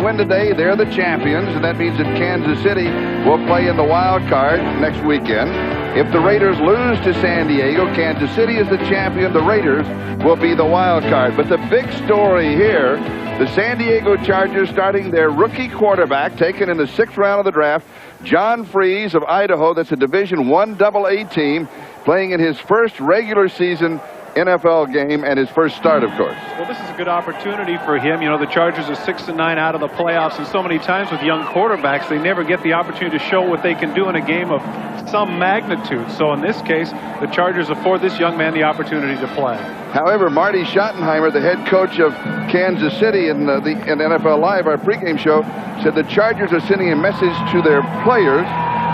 win today, they're the champions, and that means that Kansas City will play in the wild card next weekend. If the Raiders lose to San Diego, Kansas City is the champion. The Raiders will be the wild card. But the big story here, the San Diego Chargers starting their rookie quarterback, taken in the 6th round of the draft, John Freeze of Idaho. That's a Division I AA team, playing in his first regular season NFL game and his first start, of course. Well, this is a good opportunity for him. You know, the Chargers are 6-9 out of the playoffs, and so many times with young quarterbacks, they never get the opportunity to show what they can do in a game of some magnitude. So in this case, the Chargers afford this young man the opportunity to play. However, Marty Schottenheimer, the head coach of Kansas City in NFL Live, our pregame show, said the Chargers are sending a message to their players,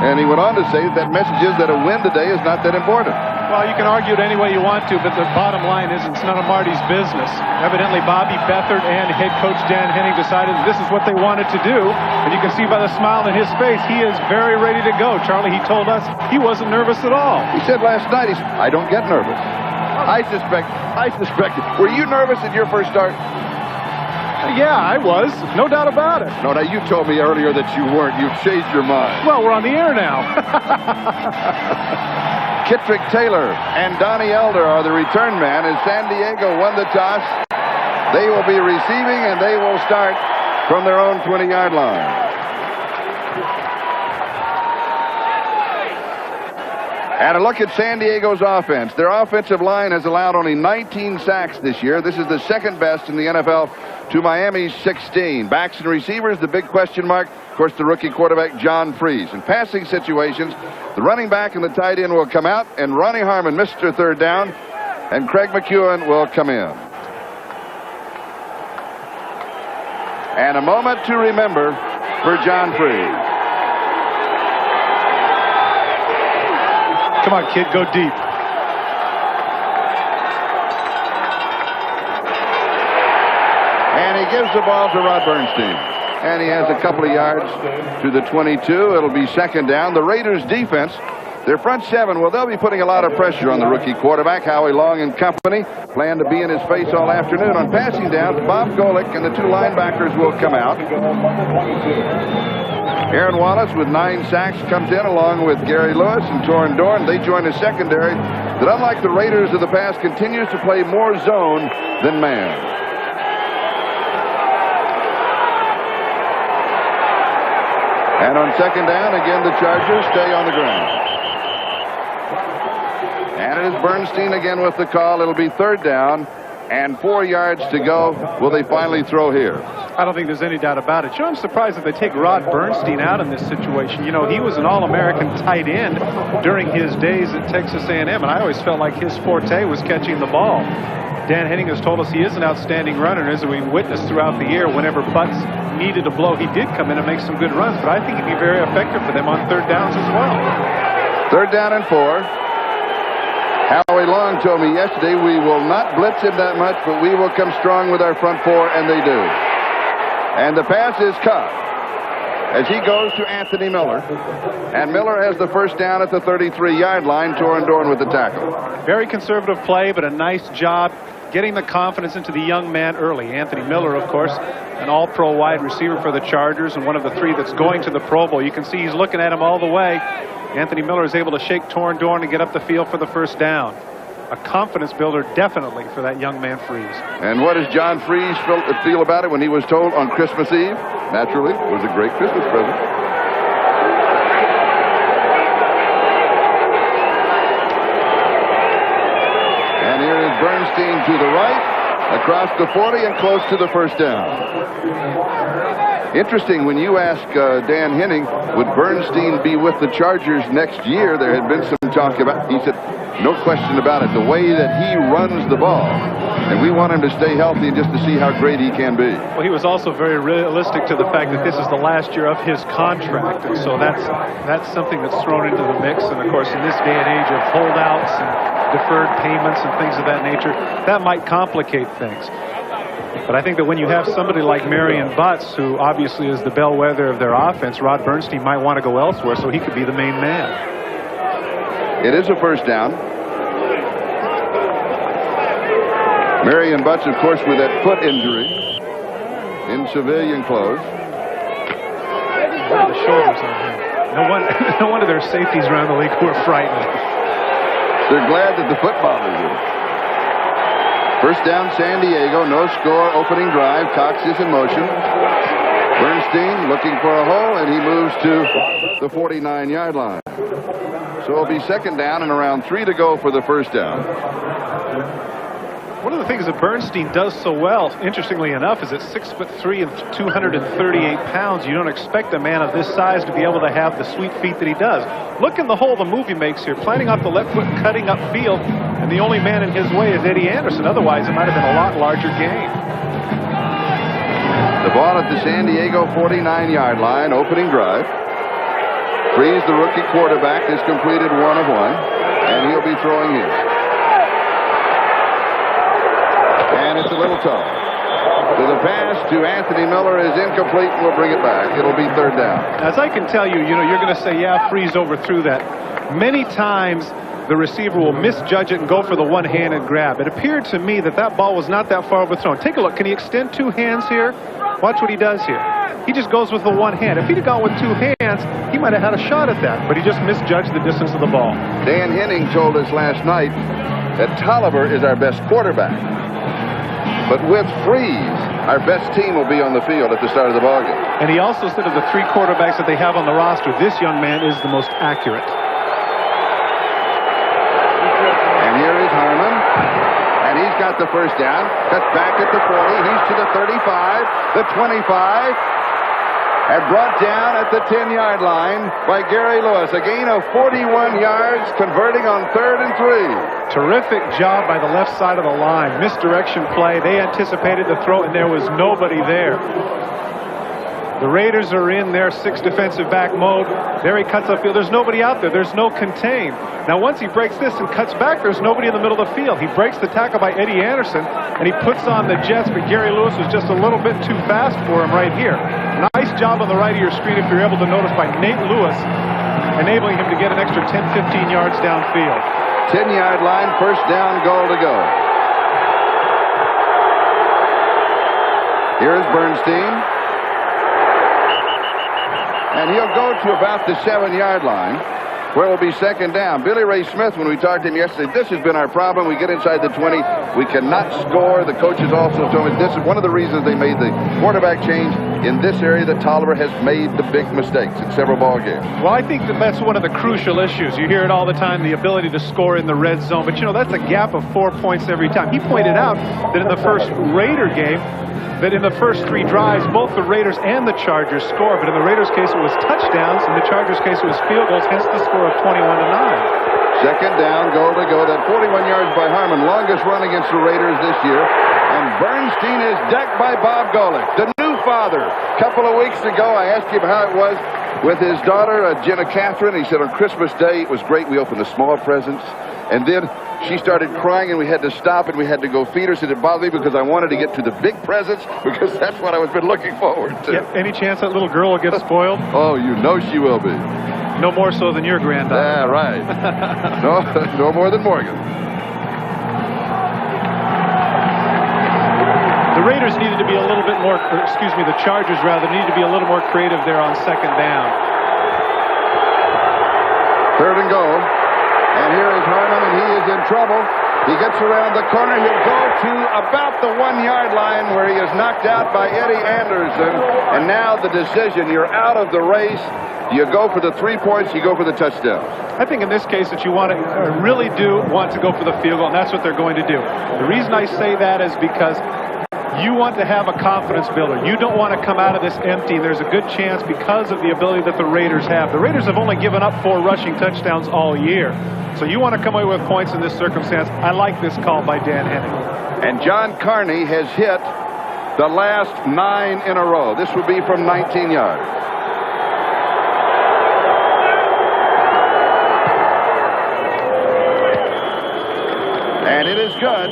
and he went on to say that message is that a win today is not that important. Well, you can argue it any way you want to, but the bottom line is it's none of Marty's business. Evidently, Bobby Beathard and head coach Dan Henning decided this is what they wanted to do, and you can see by the smile in his face, he is very ready to go. Charlie, he told us he wasn't nervous at all. He said last night, I don't get nervous. I suspect. Were you nervous at your first start? Yeah, I was. No doubt about it. No, now you told me earlier that you weren't. You've changed your mind. Well, we're on the air now. Kittrick Taylor and Donnie Elder are the return man as San Diego won the toss. They will be receiving, and they will start from their own 20-yard line. And a look at San Diego's offense. Their offensive line has allowed only 19 sacks this year. This is the second best in the NFL to Miami's 16. Backs and receivers, the big question mark, of course, the rookie quarterback, John Freeze. In passing situations, the running back and the tight end will come out, and Ronnie Harmon, Mr. Third Down, and Craig McEwen will come in. And a moment to remember for John Freeze. Come on, kid, go deep. And he gives the ball to Rod Bernstein. And he has a couple of yards to the 22. It'll be second down. The Raiders' defense, their front seven, well, they'll be putting a lot of pressure on the rookie quarterback, Howie Long and company. Plan to be in his face all afternoon. On passing downs, Bob Golick and the two linebackers will come out. Aaron Wallace with 9 sacks comes in along with Gary Lewis and Torrin Dorn. They join a secondary that, unlike the Raiders of the past, continues to play more zone than man. And on second down, again, the Chargers stay on the ground. And it is Bernstein again with the call. It'll be third down and 4 yards to go. Will they finally throw here? I don't think there's any doubt about it. Sure, I'm surprised that they take Rod Bernstein out in this situation. You know, he was an All-American tight end during his days at Texas A&M, and I always felt like his forte was catching the ball. Dan Henning has told us he is an outstanding runner, and as we witnessed throughout the year, whenever Butts needed a blow, he did come in and make some good runs, but I think he'd be very effective for them on third downs as well. Third down and 4. Howie Long told me yesterday we will not blitz him that much, but we will come strong with our front four, and they do. And the pass is caught as he goes to Anthony Miller. And Miller has the first down at the 33-yard line. Torrin Dorn with the tackle. Very conservative play, but a nice job getting the confidence into the young man early. Anthony Miller, of course, an all-pro wide receiver for the Chargers and one of the 3 that's going to the Pro Bowl. You can see he's looking at him all the way. Anthony Miller is able to shake Torrin Dorn and get up the field for the first down. A confidence builder definitely for that young man Freeze. And what does John Freeze feel about it when he was told on Christmas Eve? Naturally, it was a great Christmas present. And here is Bernstein to the right, across the 40 and close to the first down. Interesting, when you ask Dan Henning, would Bernstein be with the Chargers next year? There had been some talk about, he said, no question about it, the way that he runs the ball. And we want him to stay healthy just to see how great he can be. Well, he was also very realistic to the fact that this is the last year of his contract. And so that's something that's thrown into the mix. And, of course, in this day and age of holdouts and deferred payments and things of that nature, that might complicate things. But I think that when you have somebody like Marion Butts, who obviously is the bellwether of their offense, Rod Bernstein might want to go elsewhere so he could be the main man. It is a first down. Marion Butts, of course, with that foot injury, in civilian clothes. The shoulders on him. No wonder their safeties around the league who are frightened. They're glad that the football is in. First down, San Diego. No score. Opening drive. Cox is in motion. Bernstein looking for a hole, and he moves to the 49-yard line. So it'll be second down and around 3 to go for the first down. One of the things that Bernstein does so well, interestingly enough, is at 6'3" and 238 pounds. You don't expect a man of this size to be able to have the sweet feet that he does. Look in the hole the move he makes here, planting off the left foot, cutting upfield, and the only man in his way is Eddie Anderson. Otherwise, it might have been a lot larger game. The ball at the San Diego 49-yard line, opening drive. Freeze, the rookie quarterback, has completed 1 of 1, and he'll be throwing his. And it's a little tough. So the pass to Anthony Miller is incomplete, and we'll bring it back. It'll be third down. As I can tell you, you're going to say, yeah, Freeze overthrew that. Many times the receiver will misjudge it and go for the one-handed grab. It appeared to me that that ball was not that far overthrown. Take a look. Can he extend 2 hands here? Watch what he does here. He just goes with the one hand. If he'd have gone with 2 hands, he might have had a shot at that, but he just misjudged the distance of the ball. Dan Henning told us last night that Tolliver is our best quarterback. But with Freeze, our best team will be on the field at the start of the ballgame. And he also said of the 3 quarterbacks that they have on the roster, this young man is the most accurate. And here is Harmon. And he's got the first down. Cuts back at the 40. He's to the 35, the 25. And brought down at the 10-yard line by Gary Lewis. A gain of 41 yards, converting on 3rd and 3. Terrific job by the left side of the line. Misdirection play. They anticipated the throw, and there was nobody there. The Raiders are in their 6 defensive back mode. There he cuts upfield. There's nobody out there. There's no contain. Now, once he breaks this and cuts back, there's nobody in the middle of the field. He breaks the tackle by Eddie Anderson, and he puts on the Jets, but Gary Lewis was just a little bit too fast for him right here. Nice job on the right of your screen, if you're able to notice, by Nate Lewis, enabling him to get an extra 10, 15 yards downfield. 10-yard line, first down, goal to go. Here's Bernstein. And he'll go to about the 7-yard line, where it will be second down. Billy Ray Smith, when we talked to him yesterday, this has been our problem. We get inside the 20. We cannot score. The coaches also told me this is one of the reasons they made the quarterback change in this area, that Tolliver has made the big mistakes in several ball games. Well, I think that that's one of the crucial issues. You hear it all the time, the ability to score in the red zone. But, that's a gap of 4 points every time. He pointed out that in the first Raider game, that in the first 3 drives, both the Raiders and the Chargers scored. But in the Raiders' case, it was touchdowns. In the Chargers' case, it was field goals, hence the score of 21-9. Second down, goal to go. That 41 yards by Harmon, longest run against the Raiders this year. And Bernstein is decked by Bob Golick, the new father. A couple of weeks ago, I asked him how it was with his daughter, Jenna Catherine. He said on Christmas Day, it was great. We opened the small presents. And then she started crying, and we had to stop, and we had to go feed her. Said it bothered me because I wanted to get to the big presents, because that's what I was been looking forward to. Yep. Any chance that little girl will get spoiled? Oh, she will be. No more so than your granddaughter. Yeah, right. No more than Morgan. The Raiders needed to be a little bit more, the Chargers rather, needed to be a little more creative there on second down. 3rd and goal. And here is Harmon, and he is in trouble. He gets around the corner. He'll go to about the 1-yard line, where he is knocked out by Eddie Anderson. And now the decision, you're out of the race. You go for the 3 points, you go for the touchdown. I think in this case that you really do want to go for the field goal, and that's what they're going to do. The reason I say that is because you want to have a confidence builder. You don't want to come out of this empty. There's a good chance because of the ability that the Raiders have. The Raiders have only given up 4 rushing touchdowns all year. So you want to come away with points in this circumstance. I like this call by Dan Henning. And John Carney has hit the last 9 in a row. This would be from 19 yards. And it is good.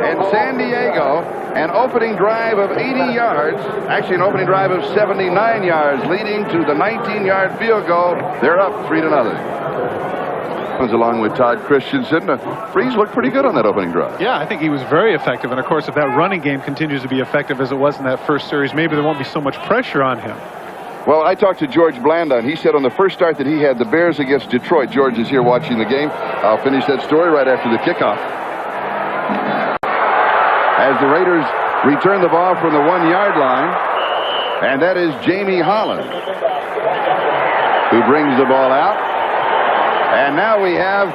And San Diego, an opening drive of 80 yards, actually an opening drive of 79 yards, leading to the 19-yard field goal. They're up 3-0. along with Todd Christensen. Freese looked pretty good on that opening drive. Yeah, I think he was very effective. And, of course, if that running game continues to be effective as it was in that first series, maybe there won't be so much pressure on him. Well, I talked to George Blandon. He said on the first start that he had the Bears against Detroit. George is here watching the game. I'll finish that story right after the kickoff. As the Raiders return the ball from the 1-yard line, and that is Jamie Holland who brings the ball out. And now we have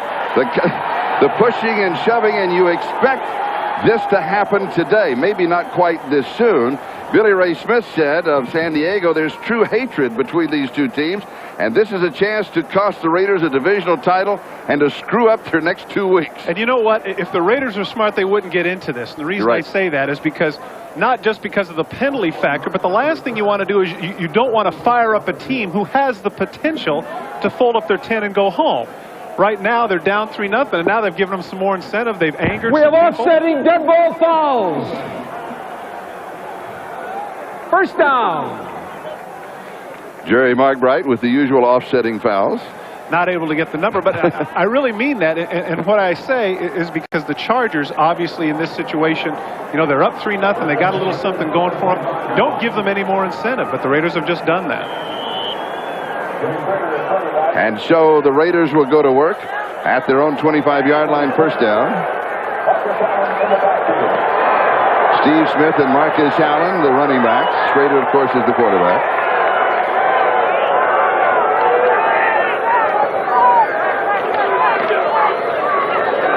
the pushing and shoving, and you expect this to happen today. Maybe not quite this soon. Billy Ray Smith said of San Diego, there's true hatred between these two teams, and this is a chance to cost the Raiders a divisional title and to screw up their next 2 weeks. And you know what? If the Raiders were smart, they wouldn't get into this. And the reason I say that is because, not just because of the penalty factor, but the last thing you want to do is you don't want to fire up a team who has the potential to fold up their 10 and go home. Right now, they're down 3-0, and now they've given them some more incentive. They've angered We some have people. offsetting dead ball fouls. First down. Jerry Markbright with the usual offsetting fouls. Not able to get the number, but I really mean that. And what I say is because the Chargers, obviously, in this situation, you know, they're up 3-0. They got a little something going for them. Don't give them any more incentive, but the Raiders have just done that. And so the Raiders will go to work at their own 25-yard line, first down. Steve Smith and Marcus Allen, the running backs. Schrader, of course, is the quarterback.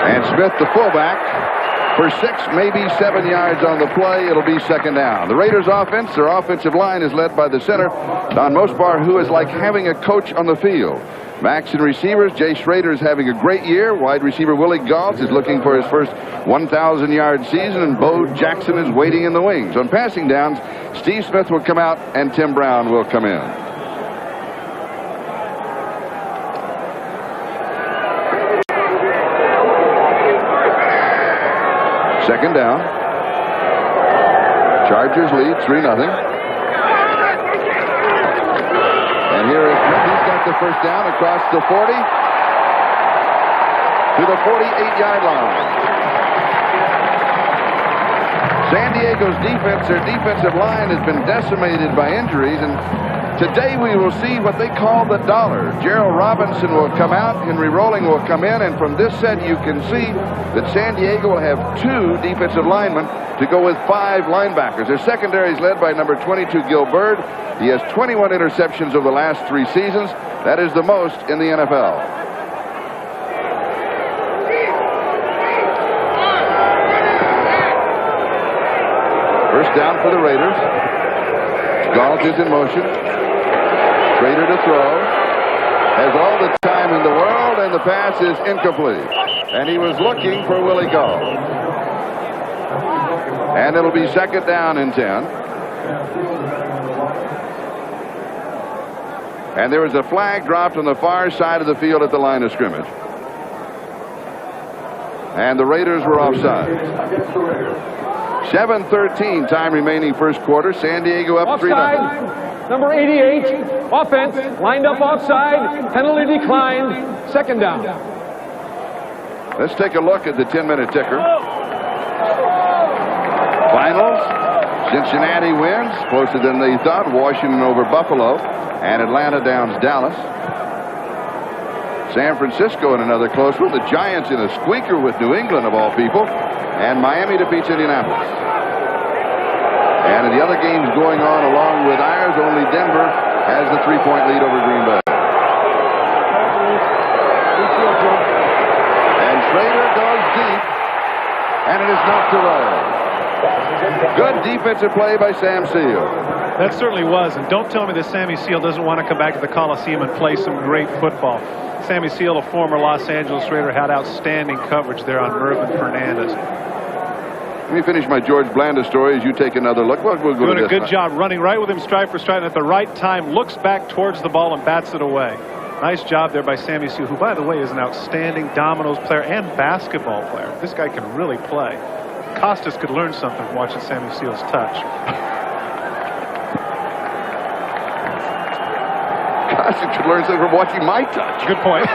And Smith, the fullback, for 6, maybe 7 yards on the play. It'll be second down. The Raiders' offense, their offensive line is led by the center, Don Mosbar, who is like having a coach on the field. Backs and receivers, Jay Schrader is having a great year. Wide receiver Willie Gault is looking for his first 1,000-yard season, and Bo Jackson is waiting in the wings. On passing downs, Steve Smith will come out, and Tim Brown will come in. Second down. Chargers lead 3-0. And here is Smith. He's got the first down across the 40 to the 48-yard line. San Diego's defense, their defensive line has been decimated by injuries, and today we will see what they call the dollar. Gerald Robinson will come out, Henry Rolling will come in, and from this set you can see that San Diego will have 2 defensive linemen to go with 5 linebackers. Their secondary is led by number 22, Gil Byrd. He has 21 interceptions over the last 3 seasons. That is the most in the NFL. First down for the Raiders. Gault is in motion. Schrader to throw. Has all the time in the world, and the pass is incomplete. And he was looking for Willie Gault. And it'll be second down and 10. And there was a flag dropped on the far side of the field at the line of scrimmage. And the Raiders were offside. 7:13 time remaining first quarter. San Diego up 3-0. Number 88, offense, lined up offside, penalty declined, second down. Let's take a look at the 10-minute ticker. Finals, Cincinnati wins, closer than they thought. Washington over Buffalo, and Atlanta downs Dallas. San Francisco in another close one. The Giants in a squeaker with New England, of all people. And Miami defeats Indianapolis. And in the other games going on along with ours, only Denver has the 3-point lead over Green Bay. And Schrader goes deep, and it is knocked away. Good defensive play by Sam Seal. That certainly was, and don't tell me that Sammy Seal doesn't want to come back to the Coliseum and play some great football. Sammy Seal, a former Los Angeles Raider, had outstanding coverage there on Mervin Fernandez. Let me finish my George Blanda story as you take another look. We'll go Doing to a good job running right with him, stride for stride, and at the right time looks back towards the ball and bats it away. Nice job there by Sammy Seal, who, by the way, is an outstanding dominoes player and basketball player. This guy can really play. Costas could learn something from watching Sammy Seal's touch. Gossett should learn something from watching my touch. Good point.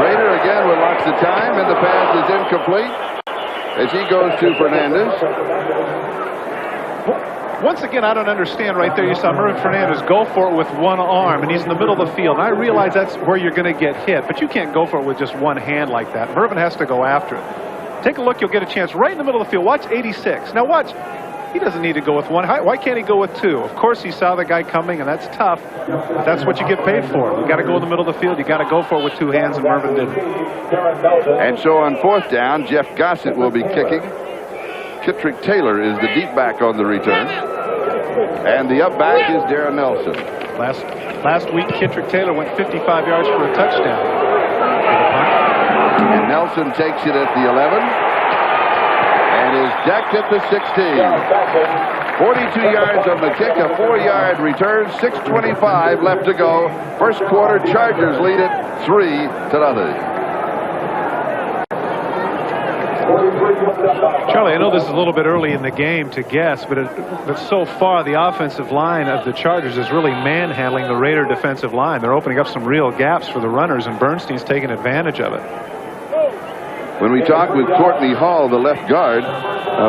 Rader again with lots of time, and the pass is incomplete as he goes to Fernandez. Once again, I don't understand right there. You saw Mervin Fernandez go for it with one arm, and he's in the middle of the field. And I realize that's where you're going to get hit, but you can't go for it with just one hand like that. Mervin has to go after it. Take a look. You'll get a chance right in the middle of the field. Watch 86. Now watch. He doesn't need to go with one. Why can't he go with two? Of course, he saw the guy coming, and that's tough. But that's what you get paid for. You got to go in the middle of the field. You got to go for it with two hands, and Mervin didn't. And so on 4th down, Jeff Gossett will be kicking. Kittrick Taylor is the deep back on the return. And the up back is Darren Nelson. Last week, Kittrick Taylor went 55 yards for a touchdown. And Nelson takes it at the 11 and is decked at the 16. 42 yards on the kick, a 4-yard return, 6:25 left to go. First quarter, Chargers lead it 3-0. Charlie, I know this is a little bit early in the game to guess, but so far the offensive line of the Chargers is really manhandling the Raider defensive line. They're opening up some real gaps for the runners, and Bernstein's taking advantage of it. When we talked with Courtney Hall, the left guard,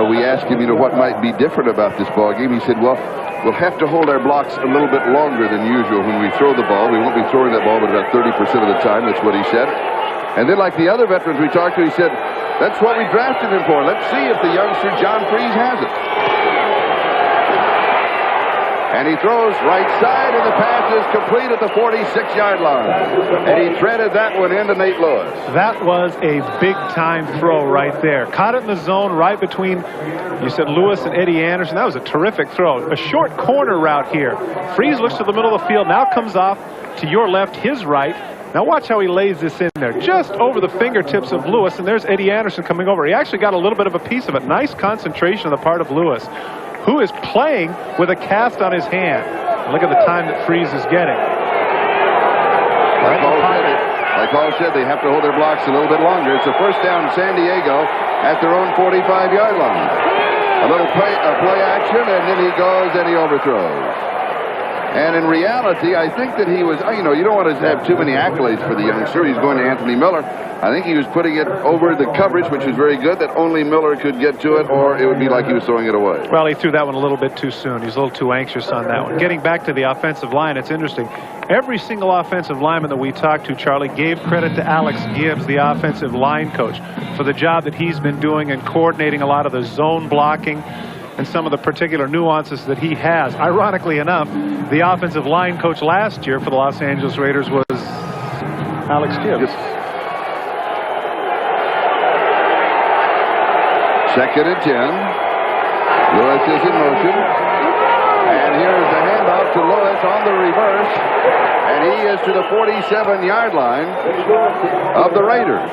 we asked him, what might be different about this ball game. He said, well, we'll have to hold our blocks a little bit longer than usual when we throw the ball. We won't be throwing that ball but about 30% of the time. That's what he said. And then like the other veterans we talked to, he said, that's what we drafted him for. Let's see if the youngster John Freeze has it. And he throws right side, and the pass is complete at the 46-yard line. And he threaded that one into Nate Lewis. That was a big-time throw right there. Caught it in the zone right between, you said, Lewis and Eddie Anderson. That was a terrific throw. A short corner route here. Freeze looks to the middle of the field, now comes off to your left, his right. Now watch how he lays this in there, just over the fingertips of Lewis, and there's Eddie Anderson coming over. He actually got a little bit of a piece of it. Nice concentration on the part of Lewis, who is playing with a cast on his hand. Look at the time that Freeze is getting. Like Paul said, they have to hold their blocks a little bit longer. It's a first down San Diego at their own 45-yard line. A little play action, and then he goes and he overthrows. And in reality, I think that he was, you don't want to have too many accolades for the youngster. He's going to Anthony Miller. I think he was putting it over the coverage, which is very good, that only Miller could get to it, or it would be like he was throwing it away. Well, he threw that one a little bit too soon. He's a little too anxious on that one. Getting back to the offensive line, it's interesting. Every single offensive lineman that we talked to, Charlie, gave credit to Alex Gibbs, the offensive line coach, for the job that he's been doing in coordinating a lot of the zone blocking and some of the particular nuances that he has. Ironically enough, the offensive line coach last year for the Los Angeles Raiders was Alex Gibbs. Second and 10. Lewis is in motion. And here's the handoff to Lewis on the reverse. And he is to the 47-yard line of the Raiders.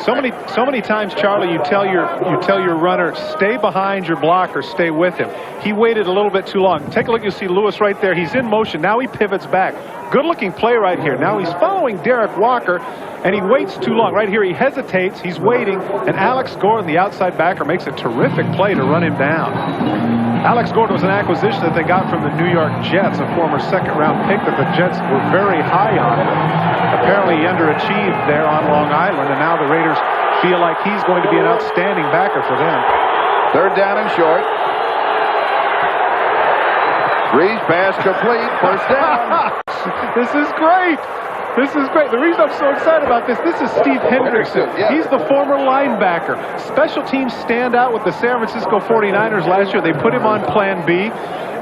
So many times, Charlie, you tell your runner, stay behind your blocker, stay with him. He waited a little bit too long. Take a look. You see Lewis right there. He's in motion. Now he pivots back. Good-looking play right here. Now he's following Derek Walker, and he waits too long. Right here he hesitates. He's waiting, and Alex Gordon, the outside backer, makes a terrific play to run him down. Alex Gordon was an acquisition that they got from the New York Jets, a former second-round pick that the Jets were very high on. Apparently he underachieved there on Long Island, and now the Raiders feel like he's going to be an outstanding backer for them. Third down and short. Freeze pass complete. First down. This is great. This is great. The reason I'm so excited about this is Steve Hendrickson. Yeah. He's the former linebacker. Special teams stand out with the San Francisco 49ers last year. They put him on Plan B,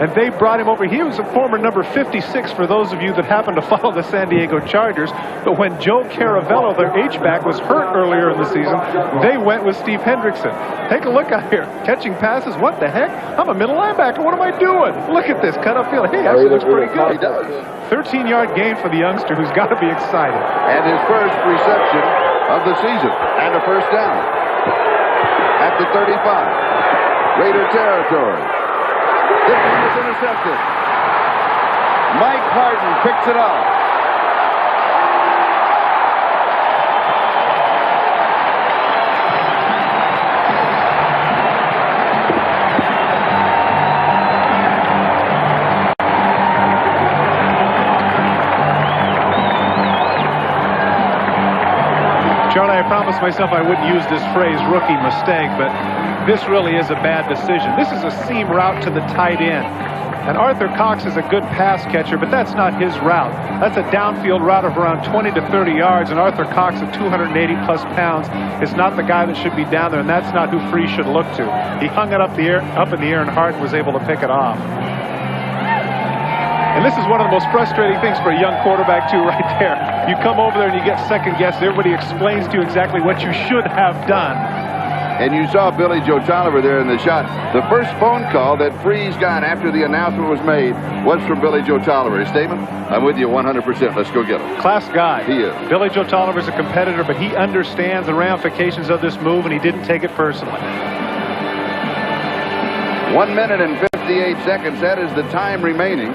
and they brought him over. He was a former number 56 for those of you that happen to follow the San Diego Chargers. But when Joe Caravello, their H-back, was hurt earlier in the season, they went with Steve Hendrickson. Take a look out here. Catching passes. What the heck? I'm a middle linebacker. What am I doing? Look at this. Cut up field. Hey, actually looks pretty good. He does. 13-yard gain for the youngster who's got to be excited. And his first reception of the season. And a first down. At the 35. Raider territory. The ball is intercepted. Mike Harden picks it up. Charlie, I promised myself I wouldn't use this phrase rookie mistake, but this really is a bad decision. This is a seam route to the tight end. And Arthur Cox is a good pass catcher, but that's not his route. That's a downfield route of around 20 to 30 yards, and Arthur Cox at 280-plus pounds is not the guy that should be down there, and that's not who Freese should look to. He hung it up in the air, and Hart was able to pick it off. And this is one of the most frustrating things for a young quarterback, too, right there. You come over there and you get second-guessed. Everybody explains to you exactly what you should have done. And you saw Billy Joe Tolliver there in the shot. The first phone call that Freese got after the announcement was made was from Billy Joe Tolliver. His statement, I'm with you 100%. Let's go get him. Class guy. He is. Billy Joe Tolliver's a competitor, but he understands the ramifications of this move, and he didn't take it personally. 1 minute and 58 seconds. That is the time remaining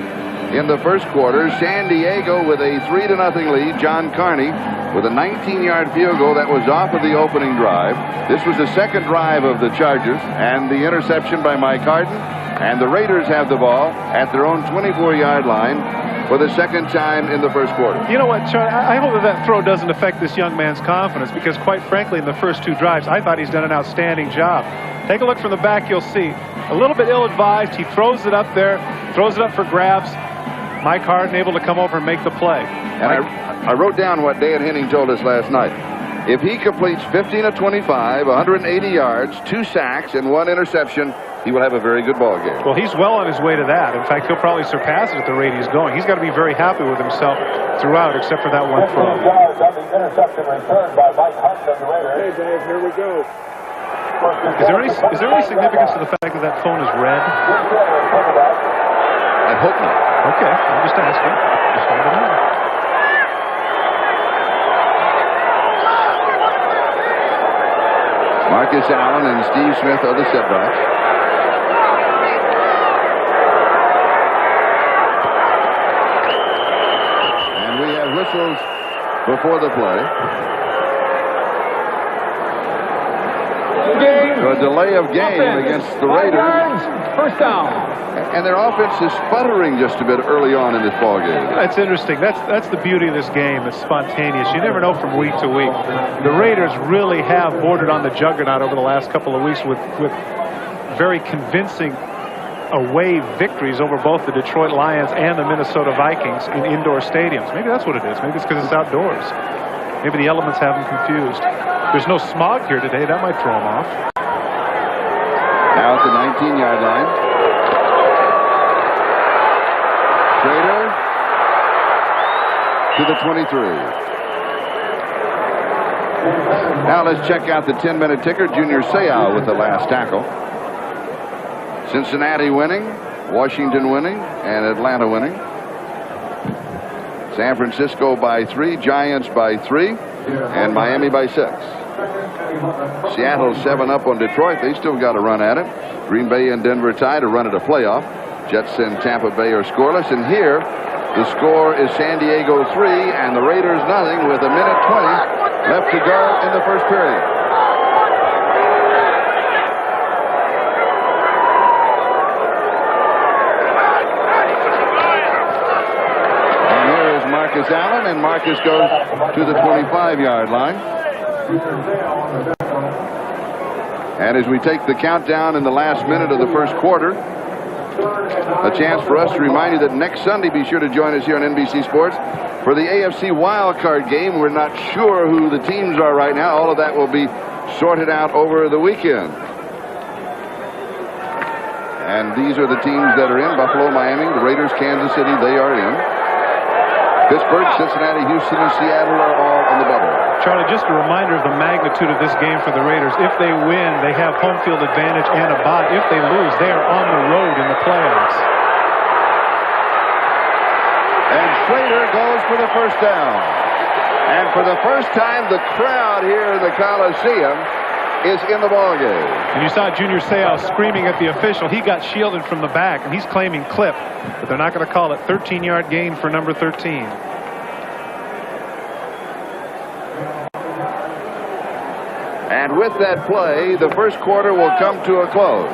in the first quarter. San Diego with a 3-0 lead. John Carney with a 19-yard field goal that was off of the opening drive. This was the second drive of the Chargers, and the interception by Mike Harden. And the Raiders have the ball at their own 24-yard line for the second time in the first quarter. You know what, Charlie? I hope that throw doesn't affect this young man's confidence, because quite frankly, in the first two drives, I thought he's done an outstanding job. Take a look from the back, you'll see. A little bit ill-advised. He throws it up there, throws it up for grabs. Mike Harden able to come over and make the play. And I wrote down what Dan Henning told us last night. If he completes 15 of 25, 180 yards, 2 sacks, and 1 interception, he will have a very good ball game. Well, he's well on his way to that. In fact, he'll probably surpass it at the rate he's going. He's got to be very happy with himself throughout, except for that one throw. Interception returned by Mike Harden of the Raiders. Hey, Dave, here we go. Is there any significance to the fact that that phone is red? I hope not. Okay, I'm just asking. Just wanted to know. Marcus Allen and Steve Smith are the setbacks. And we have whistles before the play. A delay of game against the Raiders. First down. And their offense is sputtering just a bit early on in this ball game. That's interesting. That's the beauty of this game. It's spontaneous. You never know from week to week. The Raiders really have bordered on the juggernaut over the last couple of weeks with very convincing away victories over both the Detroit Lions and the Minnesota Vikings in indoor stadiums. Maybe that's what it is. Maybe it's because it's outdoors. Maybe the elements have them confused. There's no smog here today. That might throw them off. Now at the 19-yard line. Trader to the 23. Now let's check out the 10-minute ticker. Junior Seau with the last tackle. Cincinnati winning, Washington winning, and Atlanta winning. San Francisco by 3, Giants by 3, and Miami by 6. Seattle 7 up on Detroit. They still got a run at it. Green Bay and Denver tied to run at a playoff. Jets and Tampa Bay are scoreless. And here, the score is San Diego 3 and the Raiders nothing with 1:20 left to go in the first period. And here is Marcus Allen, and Marcus goes to the 25-yard line. And as we take the countdown in the last minute of the first quarter, a chance for us to remind you that next Sunday, be sure to join us here on NBC Sports for the AFC wildcard game. We're not sure who the teams are right now. All of that will be sorted out over the weekend. And these are the teams that are in: Buffalo, Miami, the Raiders, Kansas City, they are in. Pittsburgh, Cincinnati, Houston, and Seattle are all on the bubble. Charlie, just a reminder of the magnitude of this game for the Raiders. If they win, they have home field advantage and a bye. If they lose, they are on the road in the playoffs. And Schrader goes for the first down. And for the first time, the crowd here in the Coliseum is in the ballgame. And you saw Junior Seau screaming at the official. He got shielded from the back, and he's claiming clip. But they're not going to call it. 13-yard gain for number 13. And with that play, the first quarter will come to a close.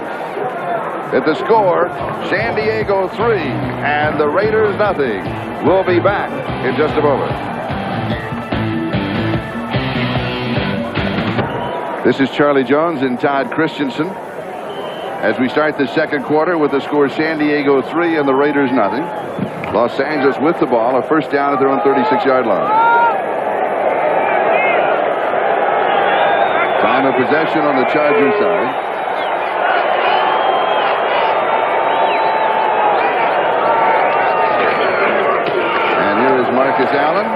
At the score, San Diego 3 and the Raiders nothing. We'll be back in just a moment. This is Charlie Jones and Todd Christensen as we start the second quarter with the score San Diego 3 and the Raiders nothing. Los Angeles with the ball, a first down at their own 36-yard line. Time of possession on the Charger side. And here is Marcus Allen,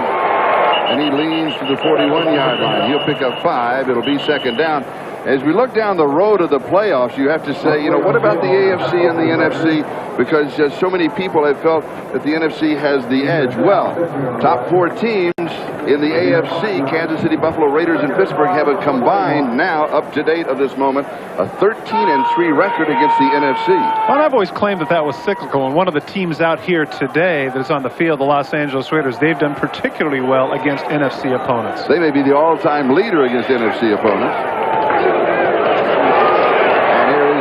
and he leans to the 41-yard line. He'll pick up 5. It'll be second down. As we look down the road of the playoffs, you have to say, you know, what about the AFC and the NFC? Because so many people have felt that the NFC has the edge. Well, top 4 teams in the AFC, Kansas City, Buffalo, Raiders, and Pittsburgh, have a combined, now up to date of this moment, a 13-3 record against the NFC. Well, I've always claimed that that was cyclical, and one of the teams out here today that is on the field, the Los Angeles Raiders, they've done particularly well against NFC opponents. They may be the all-time leader against NFC opponents.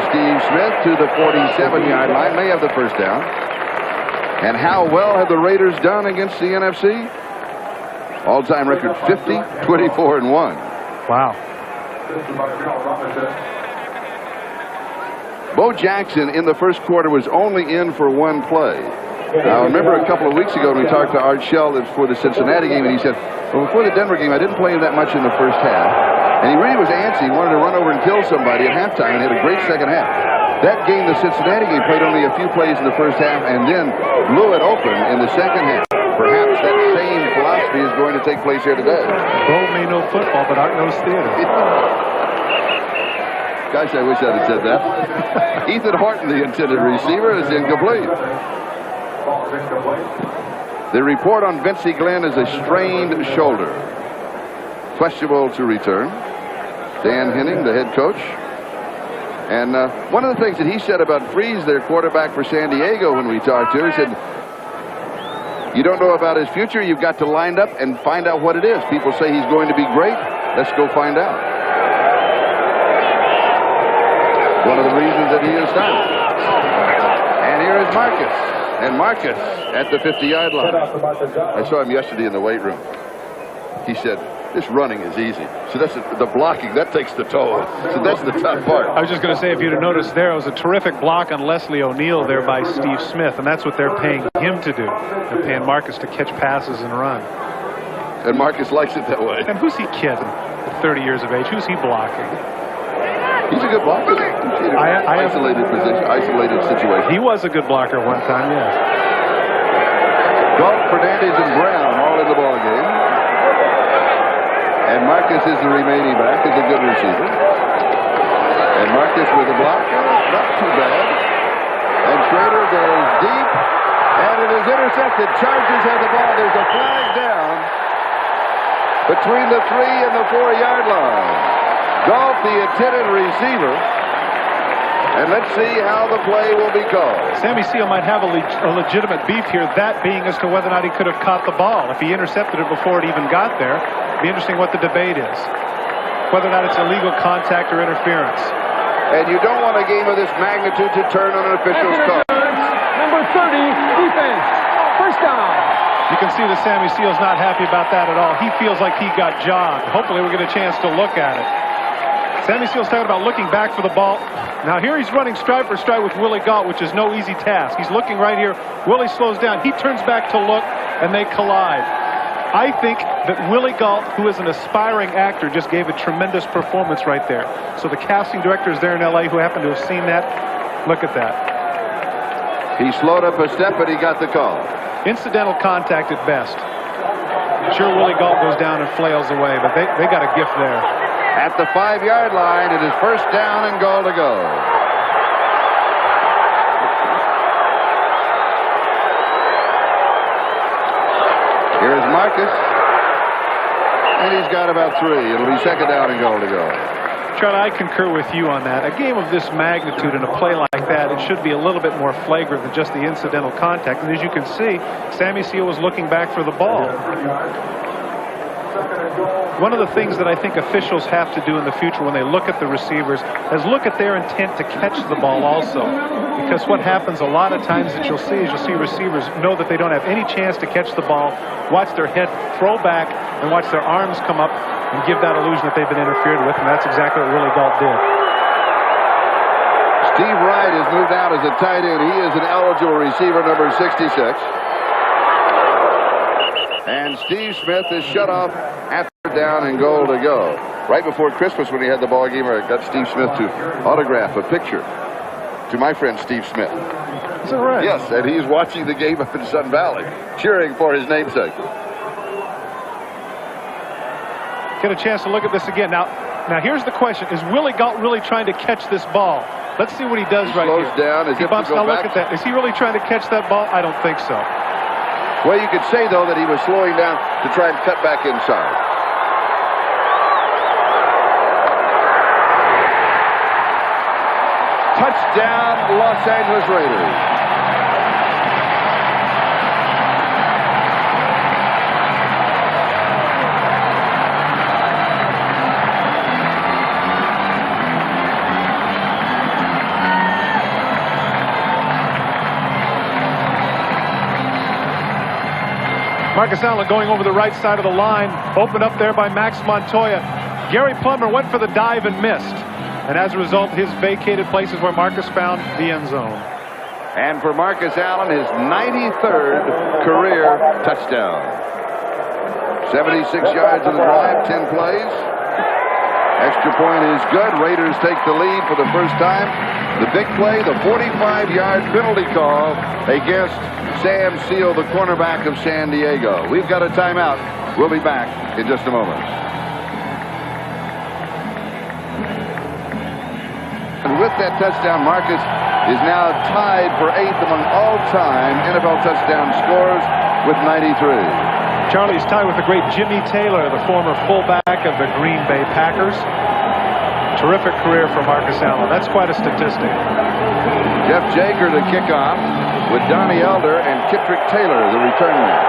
Steve Smith to the 47-yard line. May have the first down. And how well have the Raiders done against the NFC? All-time record 50, 24-1. Wow. Bo Jackson in the first quarter was only in for 1 play. Now, I remember a couple of weeks ago when we talked to Art Shell for the Cincinnati game, and he said, well, before the Denver game, I didn't play him that much in the first half. And he really was antsy. He wanted to run over and kill somebody at halftime and had a great second half. That game, the Cincinnati game, played only a few plays in the first half and then blew it open in the second half. Perhaps that same philosophy is going to take place here today. Bo may know football, but Art knows theater. Gosh, I wish I'd have said that. Ethan Horton, the intended receiver, is incomplete. The report on Vincey Glenn is a strained shoulder. Questionable to return. Dan Henning, the head coach. And one of the things that he said about Freeze, their quarterback for San Diego, when we talked to him, he said, you don't know about his future, you've got to line up and find out what it is. People say he's going to be great. Let's go find out. One of the reasons that he is starting. And here is Marcus. And Marcus at the 50-yard line. I saw him yesterday in the weight room. He said, this running is easy. So that's the blocking. That takes the toll. So that's the tough part. I was just going to say, if you'd have noticed there, it was a terrific block on Leslie O'Neal there by Steve Smith, and that's what they're paying him to do. They're paying Marcus to catch passes and run. And Marcus likes it that way. And who's he kidding at 30 years of age? Who's he blocking? He's a good blocker. Isolated position, isolated situation. He was a good blocker one time, yes. Galt, Fernandez, and Brown all in the ball game. And Marcus is the remaining back, is a good receiver. And Marcus with a block, not too bad. And Schrader goes deep, and it is intercepted. Chargers have the ball. There's a flag down between the 3 and the 4-yard line. Galt, the intended receiver. And let's see how the play will be called. Sammy Seal might have a legitimate beef here, that being as to whether or not he could have caught the ball. If he intercepted it before it even got there, it'd be interesting what the debate is. Whether or not it's illegal contact or interference. And you don't want a game of this magnitude to turn on an official's call. Number 30, defense. First down. You can see that Sammy Seal's not happy about that at all. He feels like he got jogged. Hopefully we'll get a chance to look at it. Sammy Seal's talking about looking back for the ball. Now here he's running stride for stride with Willie Galt, which is no easy task. He's looking right here. Willie slows down. He turns back to look, and they collide. I think that Willie Galt, who is an aspiring actor, just gave a tremendous performance right there. So the casting directors there in L.A. who happen to have seen that, look at that. He slowed up a step, but he got the call. Incidental contact at best. Sure, Willie Galt goes down and flails away, but they got a gift there. At the 5-yard line, it is first down and goal to go. Here is Marcus. And he's got about 3. It'll be second down and goal to go. Charlie, I concur with you on that. A game of this magnitude and a play like that, it should be a little bit more flagrant than just the incidental contact. And as you can see, Sammy Seal was looking back for the ball. One of the things that I think officials have to do in the future when they look at the receivers is look at their intent to catch the ball also. Because what happens a lot of times that you'll see is you'll see receivers know that they don't have any chance to catch the ball, watch their head throw back, and watch their arms come up and give that illusion that they've been interfered with, and that's exactly what Willie Gault did. Steve Wright has moved out as a tight end. He is an eligible receiver, number 66. And Steve Smith is shut off after down and goal to go. Right before Christmas when he had the ball game, I got Steve Smith to autograph a picture to my friend Steve Smith. Is that right? Yes, and he's watching the game up in Sun Valley, cheering for his namesake. Get a chance to look at this again. Now here's the question. Is Willie Gault really trying to catch this ball? Let's see what he does right here. Slows down as if to go now back. Look at that. Is he really trying to catch that ball? I don't think so. Well, you could say, though, that he was slowing down to try and cut back inside. Touchdown, Los Angeles Raiders. Marcus Allen going over the right side of the line, opened up there by Max Montoya. Gary Plummer went for the dive and missed. And as a result, his vacated places where Marcus found the end zone. And for Marcus Allen, his 93rd career touchdown. 76 yards of the drive, 10 plays. Extra point is good. Raiders take the lead for the first time. The big play, the 45-yard penalty call against Sam Seal, the cornerback of San Diego. We've got a timeout. We'll be back in just a moment. And with that touchdown, Marcus is now tied for 8th among all-time NFL touchdown scores with 93. Charlie's tied with the great Jimmy Taylor, the former fullback of the Green Bay Packers. Terrific career for Marcus Allen. That's quite a statistic. Jeff Jager to kick off with Donnie Elder and Kittrick Taylor, the return man.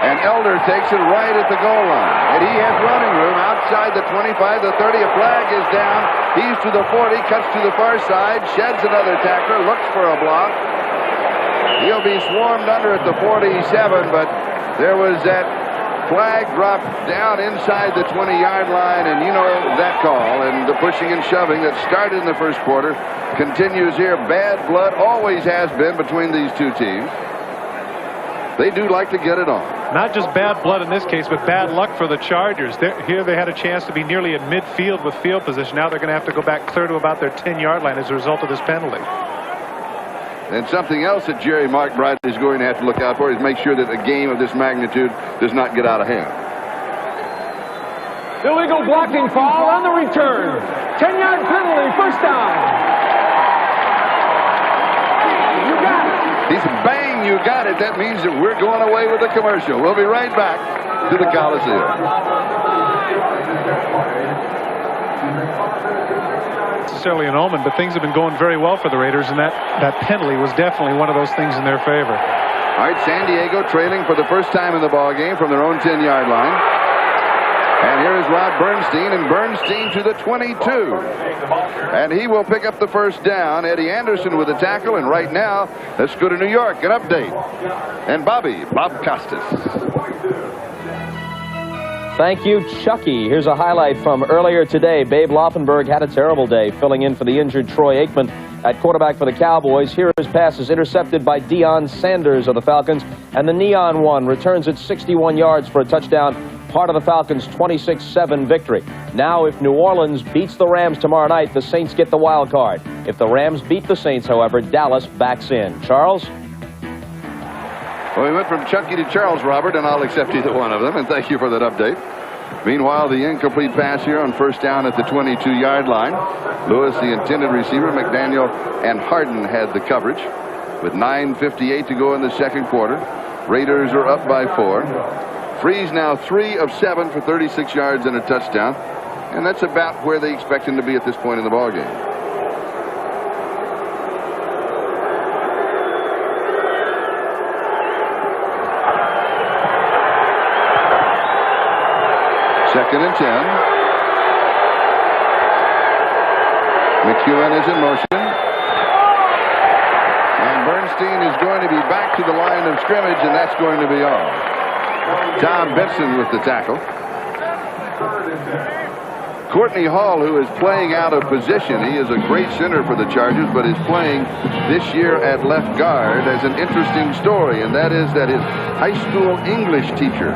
And Elder takes it right at the goal line. And he has running room outside the 25, the 30. A flag is down. He's to the 40, cuts to the far side, sheds another tackler, looks for a block. He'll be swarmed under at the 47, but there was that flag dropped down inside the 20-yard line, and you know that call, and the pushing and shoving that started in the first quarter continues here. Bad blood always has been between these two teams. They do like to get it on. Not just bad blood in this case, but bad luck for the Chargers. Here they had a chance to be nearly at midfield with field position. Now they're going to have to go back clear to about their 10-yard line as a result of this penalty. And something else that Jerry McBride is going to have to look out for is make sure that a game of this magnitude does not get out of hand. Illegal blocking foul on the return. 10-yard penalty, first down. You got it. He's bang, you got it. That means that we're going away with the commercial. We'll be right back to the Coliseum. Necessarily an omen, but things have been going very well for the Raiders, and that penalty was definitely one of those things in their favor. All right, San Diego trailing for the first time in the ball game from their own 10-yard line. And here is Rod Bernstein, and Bernstein to the 22. And he will pick up the first down. Eddie Anderson with the tackle, and right now, let's go to New York, an update. And Bob Costas. Thank you, Chucky. Here's a highlight from earlier today. Babe Loffenberg had a terrible day, filling in for the injured Troy Aikman at quarterback for the Cowboys. Here his pass is intercepted by Deion Sanders of the Falcons, and the Neon one returns it 61 yards for a touchdown, part of the Falcons' 26-7 victory. Now, if New Orleans beats the Rams tomorrow night, the Saints get the wild card. If the Rams beat the Saints, however, Dallas backs in. Charles? Well, we went from Chucky to Charles, Robert, and I'll accept either one of them, and thank you for that update. Meanwhile, the incomplete pass here on first down at the 22-yard line. Lewis, the intended receiver, McDaniel and Harden had the coverage. With 9:58 to go in the second quarter, Raiders are up by 4. Freeze now 3 of 7 for 36 yards and a touchdown, and that's about where they expect him to be at this point in the ballgame. Second and 10. McEwen is in motion. And Bernstein is going to be back to the line of scrimmage, and that's going to be all. Tom Benson with the tackle. Courtney Hall, who is playing out of position. He is a great center for the Chargers, but is playing this year at left guard, has an interesting story, and that is that his high school English teacher,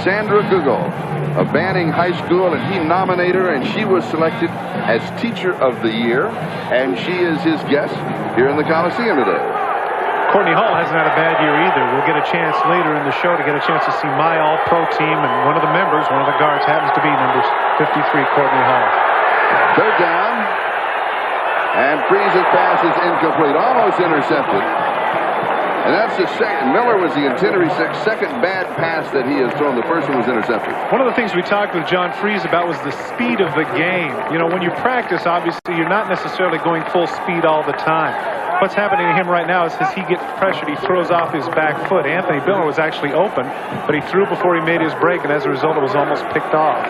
Sandra Google, of Banning High School, and he nominated her, and she was selected as Teacher of the Year, and she is his guest here in the Coliseum today. Courtney Hall hasn't had a bad year either. We'll get a chance later in the show to get a chance to see my All-Pro team, and one of the members, one of the guards, happens to be number 53, Courtney Hall. Third down, and Freese's pass is incomplete, almost intercepted. And that's the second. Miller was the intended second bad pass that he has thrown. The first one was intercepted. One of the things we talked with John Freese about was the speed of the game. You know, when you practice, obviously, you're not necessarily going full speed all the time. What's happening to him right now is as he gets pressured, he throws off his back foot. Anthony Miller was actually open, but he threw before he made his break, and as a result, it was almost picked off.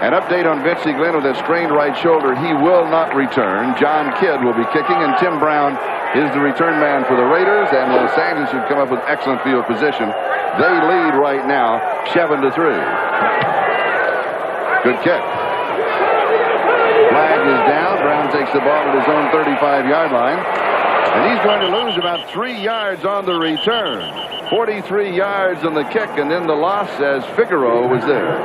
An update on Vincey Glenn with a strained right shoulder. He will not return. John Kidd will be kicking, and Tim Brown is the return man for the Raiders, and Los Angeles should come up with excellent field position. They lead right now 7-3. Good kick. Flag is down. Brown takes the ball at his own 35-yard line, and he's going to lose about 3 yards on the return. 43 yards on the kick, and then the loss as Figueroa was there.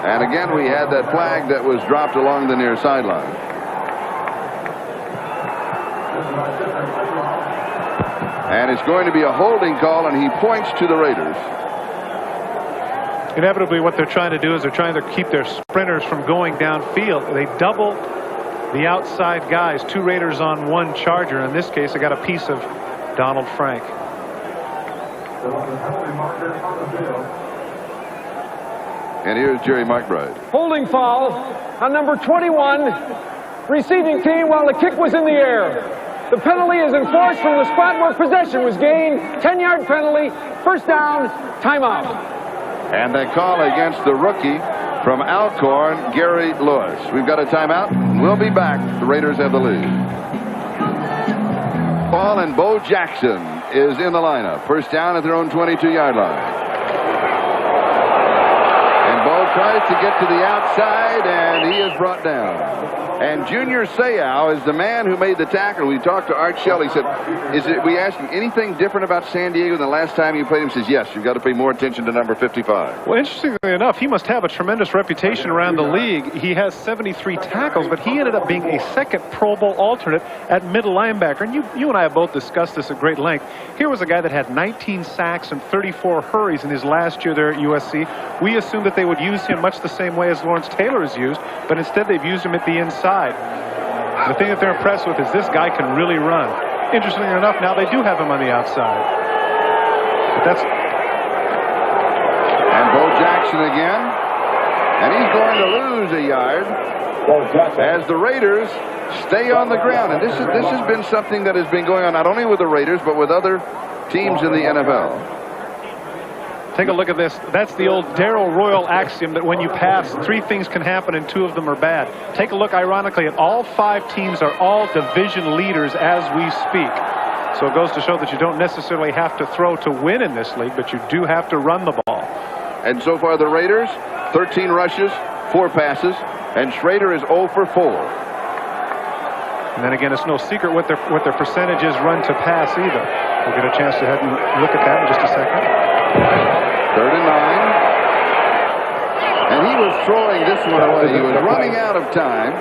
And again, we had that flag that was dropped along the near sideline. And it's going to be a holding call, and he points to the Raiders. Inevitably, what they're trying to do is they're trying to keep their sprinters from going downfield. They double the outside guys, 2 Raiders on 1 Charger. In this case, they got a piece of Donald Frank. And here's Jerry McBride. Holding foul on number 21, receiving team while the kick was in the air. The penalty is enforced from the spot where possession was gained. 10-yard penalty, first down, timeout. And they call against the rookie from Alcorn, Gary Lewis. We've got a timeout. We'll be back. The Raiders have the lead. Ball, and Bo Jackson is in the lineup. First down at their own 22-yard line. And Bo tries to get to the outside, and he is brought down. And Junior Seau is the man who made the tackle. We talked to Art Shell. He said, we asked him anything different about San Diego than the last time you played him? He says, yes, you've got to pay more attention to number 55. Well, interestingly enough, he must have a tremendous reputation around the league. He has 73 tackles, but he ended up being a second Pro Bowl alternate at middle linebacker. And you and I have both discussed this at great length. Here was a guy that had 19 sacks and 34 hurries in his last year there at USC. We assumed that they would use him much the same way as Lawrence Taylor is used, but instead they've used him at the inside. The thing that they're impressed with is this guy can really run. Interestingly enough, now they do have him on the outside. But that's... And Bo Jackson again. And he's going to lose a yard as the Raiders stay on the ground. And this has been something that has been going on not only with the Raiders, but with other teams in the NFL. Take a look at this. That's the old Darrell Royal axiom that when you pass, 3 things can happen and 2 of them are bad. Take a look, ironically, at all 5 teams are all division leaders as we speak. So it goes to show that you don't necessarily have to throw to win in this league, but you do have to run the ball. And so far the Raiders, 13 rushes, 4 passes, and Schrader is 0 for 4. And then again, it's no secret what their percentage is run to pass either. We'll get a chance to head and look at that in just a second. 3rd and 9. And he was throwing this one away. He was running out of time.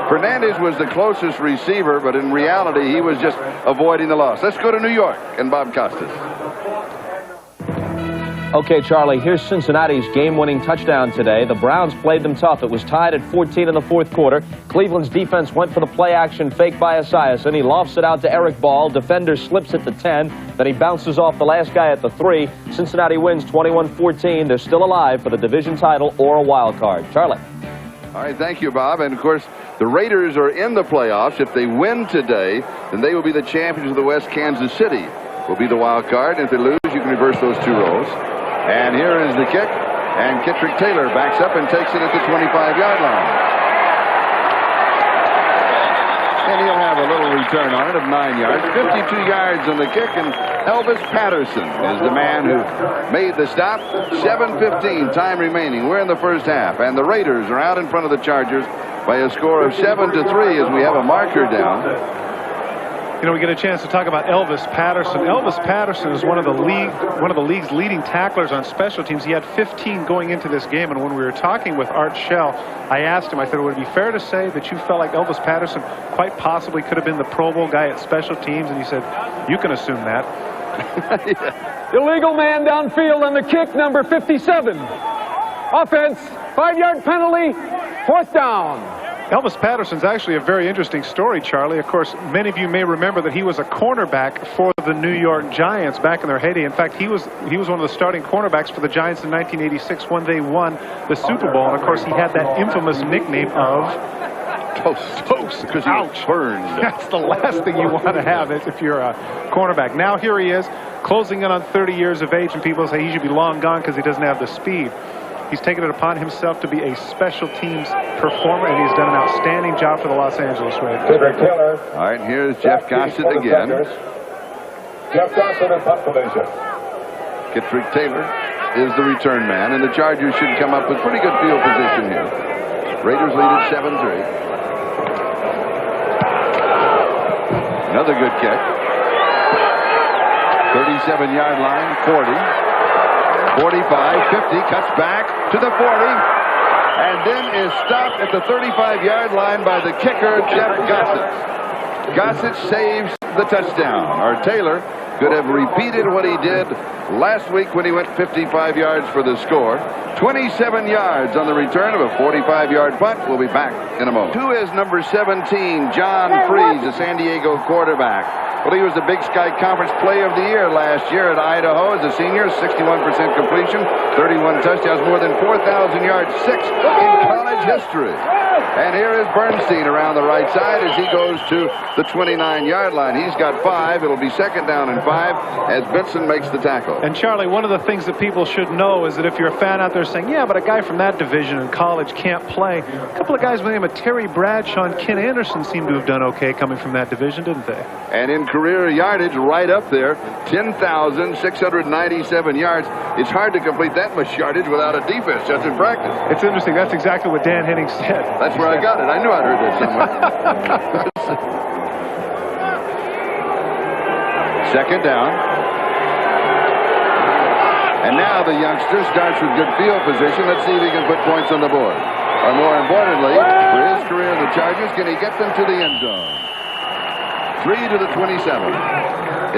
Fernandez was the closest receiver, but in reality, he was just avoiding the loss. Let's go to New York and Bob Costas. Okay, Charlie, here's Cincinnati's game-winning touchdown today. The Browns played them tough. It was tied at 14 in the 4th quarter. Cleveland's defense went for the play-action fake by Esiason. He lofts it out to Eric Ball. Defender slips at the 10. Then he bounces off the last guy at the 3. Cincinnati wins 21-14. They're still alive for the division title or a wild card. Charlie. All right, thank you, Bob. And, of course, the Raiders are in the playoffs. If they win today, then they will be the champions of the West. Kansas City will be the wild card. And if they lose, you can reverse those 2 roles. And here is the kick. And Kittrick Taylor backs up and takes it at the 25-yard line. And he'll have a little return on it of 9 yards. 52 yards on the kick, and Elvis Patterson is the man who made the stop. 7:15 time remaining. We're in the first half, and the Raiders are out in front of the Chargers by a score of 7-3 as we have a marker down. You know, we get a chance to talk about Elvis Patterson. Elvis Patterson is one of the league's leading tacklers on special teams. He had 15 going into this game, and when we were talking with Art Shell, I asked him, I said, would it be fair to say that you felt like Elvis Patterson quite possibly could have been the Pro Bowl guy at special teams? And he said, you can assume that. Yeah. Illegal man downfield on the kick, number 57. Offense, 5-yard penalty, 4th down. Elvis Patterson's actually a very interesting story, Charlie. Of course, many of you may remember that he was a cornerback for the New York Giants back in their heyday. In fact, he was one of the starting cornerbacks for the Giants in 1986 when they won the Super Bowl. And of course, he had that infamous nickname of Toast, because he was burned. That's the last thing you want to have if you're a cornerback. Now here he is, closing in on 30 years of age, and people say he should be long gone because he doesn't have the speed. He's taken it upon himself to be a special teams performer, and he's done an outstanding job for the Los Angeles Raiders. All right, here's Jeff Gossett again. Jeff Gossett in punt formation. Kittrick Taylor is the return man, and the Chargers should come up with pretty good field position here. Raiders lead at 7-3. Another good kick. 37-yard line, 40. 45, 50, cuts back to the 40, and then is stopped at the 35-yard line by the kicker, Jeff Gossett. Gossett saves the touchdown. Or Taylor could have repeated what he did last week when he went 55 yards for the score. 27 yards on the return of a 45-yard punt. We'll be back in a moment. 2 is number 17, John Freeze, the San Diego quarterback. Well, he was the Big Sky Conference Player of the Year last year at Idaho as a senior. 61% completion, 31 touchdowns, more than 4,000 yards, 6 in college history. And here is Bernstein around the right side as he goes to the 29-yard line. He's got 5. It'll be 2nd down and 5 as Benson makes the tackle. And Charlie, one of the things that people should know is that if you're a fan out there saying, yeah, but a guy from that division in college can't play, a couple of guys by the name of Terry Bradshaw and Ken Anderson seem to have done okay coming from that division, didn't they? And in career yardage, right up there, 10,697 yards. It's hard to complete that much yardage without a defense just in practice. It's interesting. That's exactly what Dan Henning said. That's where I got it. I knew I'd heard that somewhere. 2nd down. And now the youngster starts with good field position. Let's see if he can put points on the board. Or more importantly, for his career in the Chargers, can he get them to the end zone? 3 to the 27.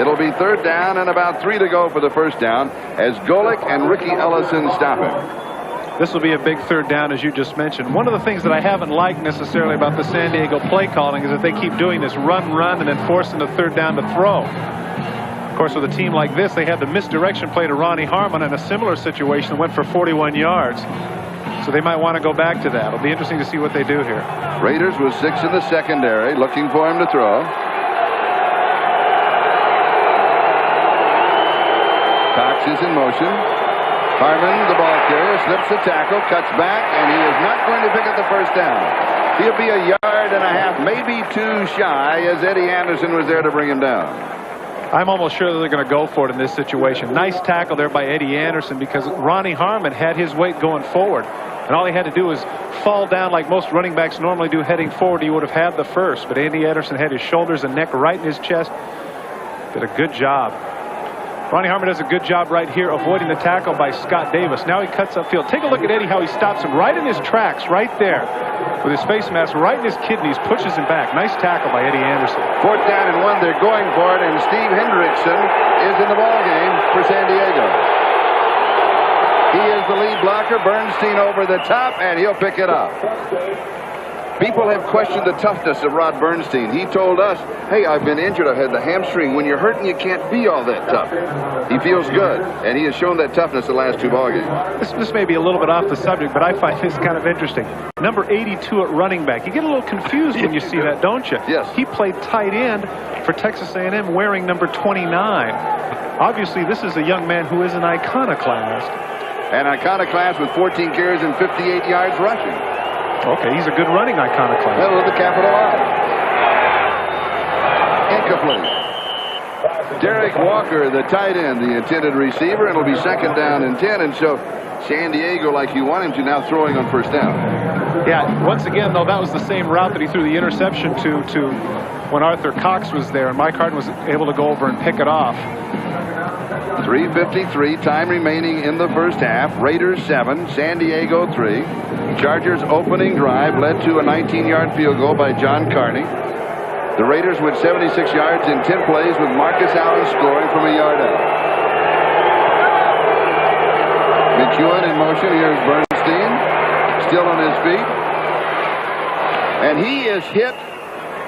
It'll be 3rd down and about 3 to go for the 1st down as Golick and Ricky Ellison stop him. This will be a big 3rd down, as you just mentioned. One of the things that I haven't liked necessarily about the San Diego play calling is that they keep doing this run, and then forcing the 3rd down to throw. Of course, with a team like this, they had the misdirection play to Ronnie Harmon in a similar situation that went for 41 yards. So they might want to go back to that. It'll be interesting to see what they do here. Raiders with 6 in the secondary, looking for him to throw. Cox is in motion. Harmon, the ball carrier, slips the tackle, cuts back, and he is not going to pick up the 1st down. He'll be 1.5 yards, maybe 2 shy, as Eddie Anderson was there to bring him down. I'm almost sure that they're going to go for it in this situation. Nice tackle there by Eddie Anderson, because Ronnie Harmon had his weight going forward. And all he had to do was fall down like most running backs normally do heading forward. He would have had the 1st. But Eddie Anderson had his shoulders and neck right in his chest. Did a good job. Ronnie Harmon does a good job right here avoiding the tackle by Scott Davis. Now he cuts upfield. Take a look at Eddie, how he stops him right in his tracks, right there. With his face mask right in his kidneys, pushes him back. Nice tackle by Eddie Anderson. 4th down and 1, they're going for it, and Steve Hendrickson is in the ballgame for San Diego. He is the lead blocker. Bernstein over the top, and he'll pick it up. People have questioned the toughness of Rod Bernstein. He told us, hey, I've been injured. I've had the hamstring. When you're hurting, you can't be all that tough. He feels good, and he has shown that toughness the last 2 ball games. This may be a little bit off the subject, but I find this kind of interesting. Number 82 at running back. You get a little confused when you see that, don't you? Yes. He played tight end for Texas A&M wearing number 29. Obviously, this is a young man who is an iconoclast. And Iconoclast with 14 carries and 58 yards rushing. Okay, he's a good running Iconoclast. That was the capital I. Incomplete. Derek Walker, the tight end, the intended receiver, and it'll be 2nd down and 10. And so San Diego, like you want him to, now throwing on 1st down. Yeah, once again, though, that was the same route that he threw the interception to when Arthur Cox was there, and Mike Harden was able to go over and pick it off. 3:53 time remaining in the 1st half. Raiders 7, San Diego 3. Chargers opening drive led to a 19-yard field goal by John Carney. The Raiders with 76 yards in 10 plays with Marcus Allen scoring from a yard out. McEwen in motion. Here's Bernstein, still on his feet. And he is hit.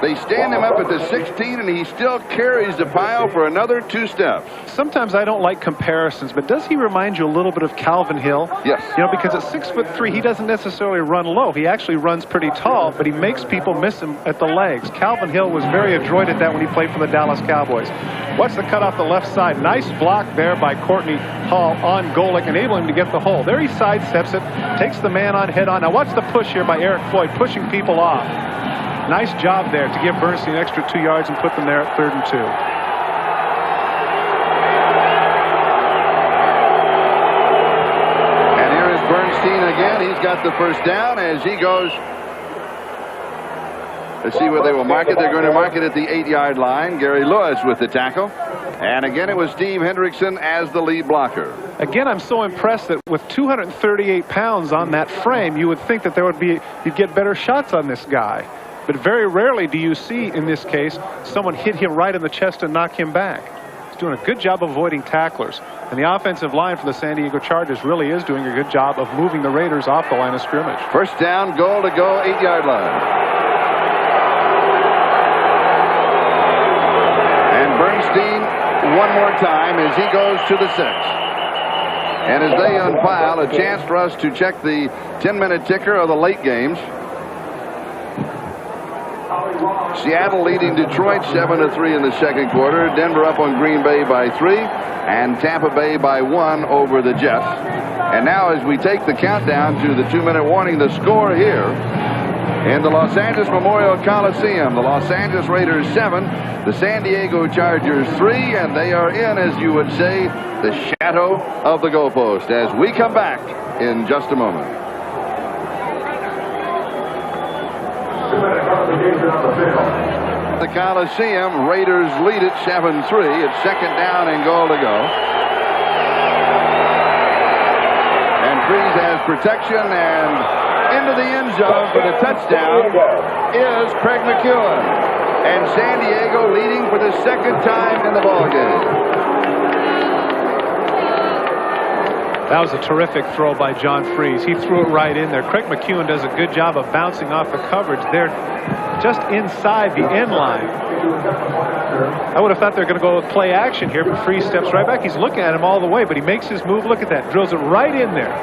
They stand him up at the 16, and he still carries the pile for another 2 steps. Sometimes I don't like comparisons, but does he remind you a little bit of Calvin Hill? Yes. You know, because at 6'3", he doesn't necessarily run low. He actually runs pretty tall, but he makes people miss him at the legs. Calvin Hill was very adroit at that when he played for the Dallas Cowboys. Watch the cut off the left side. Nice block there by Courtney Hall on Golick, enabling him to get the hole. There he sidesteps it, takes the man on head on. Now watch the push here by Eric Floyd, pushing people off. Nice job there to give Bernstein an extra 2 yards and put them there at 3rd and 2. And here is Bernstein again. He's got the 1st down as he goes. Let's see where they will mark it. They're going to mark it at the 8-yard line. Gary Lewis with the tackle. And again, it was Steve Hendrickson as the lead blocker. Again, I'm so impressed that with 238 pounds on that frame, you would think that you'd get better shots on this guy. But very rarely do you see, in this case, someone hit him right in the chest and knock him back. He's doing a good job of avoiding tacklers. And the offensive line for the San Diego Chargers really is doing a good job of moving the Raiders off the line of scrimmage. 1st down, goal to go, 8-yard line. And Bernstein one more time as he goes to the 6. And as they unpile, a chance for us to check the 10-minute ticker of the late games. Seattle leading Detroit 7-3 in the 2nd quarter. Denver up on Green Bay by 3, and Tampa Bay by 1 over the Jets. And now as we take the countdown to the 2-minute warning, the score here in the Los Angeles Memorial Coliseum. The Los Angeles Raiders 7, the San Diego Chargers 3, and they are in, as you would say, the shadow of the goalpost as we come back in just a moment. The Coliseum, Raiders lead it 7-3. It's 2nd down and goal to go. And Freese has protection, and into the end zone for the touchdown is Craig McEwen. And San Diego leading for the 2nd time in the ballgame. That was a terrific throw by John Freese. He threw it right in there. Craig McEwen does a good job of bouncing off the coverage. They're just inside the end line. I would have thought they're going to go with play action here, but Freese steps right back. He's looking at him all the way, but he makes his move. Look at that. Drills it right in there.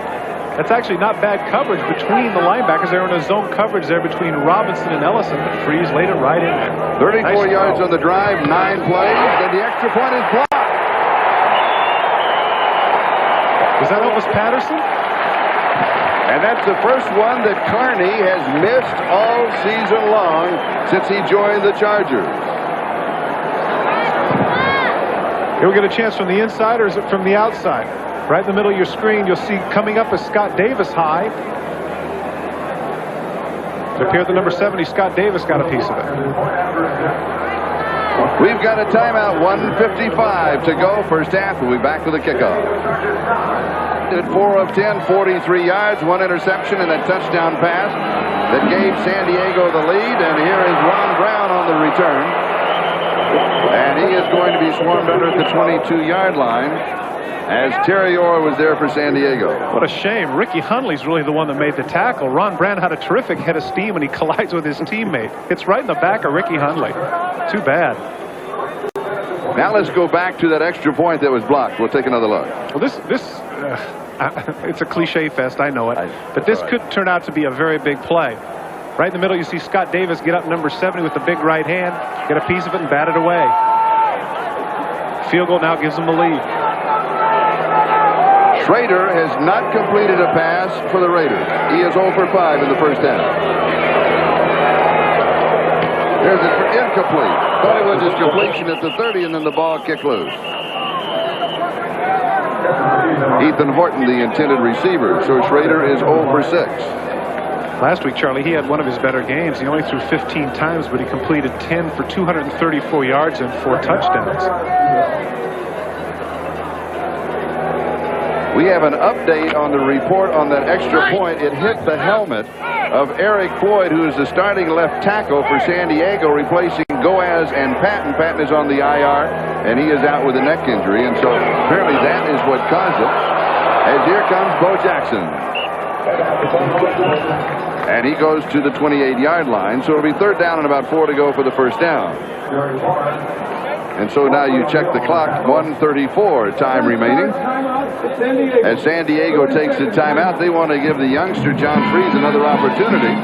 That's actually not bad coverage between the linebackers. They're in a zone coverage there between Robinson and Ellison, but Freese laid it right in there. 34 yards on the drive, 9 plays, and the extra point is blocked. Was that Elvis Patterson? And that's the first one that Carney has missed all season long since he joined the Chargers. Here we get a chance from the inside, or is it from the outside? Right in the middle of your screen, you'll see coming up is Scott Davis high. It appeared the number 70, Scott Davis, got a piece of it. We've got a timeout, 1:55 to go. 1st half. We'll be back with a kickoff. At 4 of 10, 43 yards, 1 interception, and a touchdown pass that gave San Diego the lead. And here is Ron Brown on the return. And he is going to be swarmed under at the 22-yard line as Terry Orr was there for San Diego. What a shame. Ricky Hundley's really the one that made the tackle. Ron Brown had a terrific head of steam when he collides with his teammate. It's right in the back of Ricky Hundley. Too bad. Now let's go back to that extra point that was blocked. We'll take another look. Well, it's a cliche fest, I know it. But this could turn out to be a very big play. Right in the middle, you see Scott Davis get up number 70 with the big right hand, get a piece of it and bat it away. Field goal now gives them the lead. Schrader has not completed a pass for the Raiders. He is 0 for 5 in the first half. There's an incomplete. Thought it was his completion at the 30, and then the ball kicked loose. Ethan Horton, the intended receiver. So Schrader is 0 for 6. Last week, Charlie, he had one of his better games. He only threw 15 times, but he completed 10 for 234 yards and 4 touchdowns. We have an update on the report on that extra point. It hit the helmet of Eric Floyd, who is the starting left tackle for San Diego, replacing Goaz and Patton. Patton is on the IR, and he is out with a neck injury, and so apparently that is what caused it. As here comes Bo Jackson. And he goes to the 28-yard line, so it'll be 3rd down and about 4 to go for the first down. And so now you check the clock, 1:34 time remaining. As San Diego takes the timeout, they want to give the youngster John Freeze another opportunity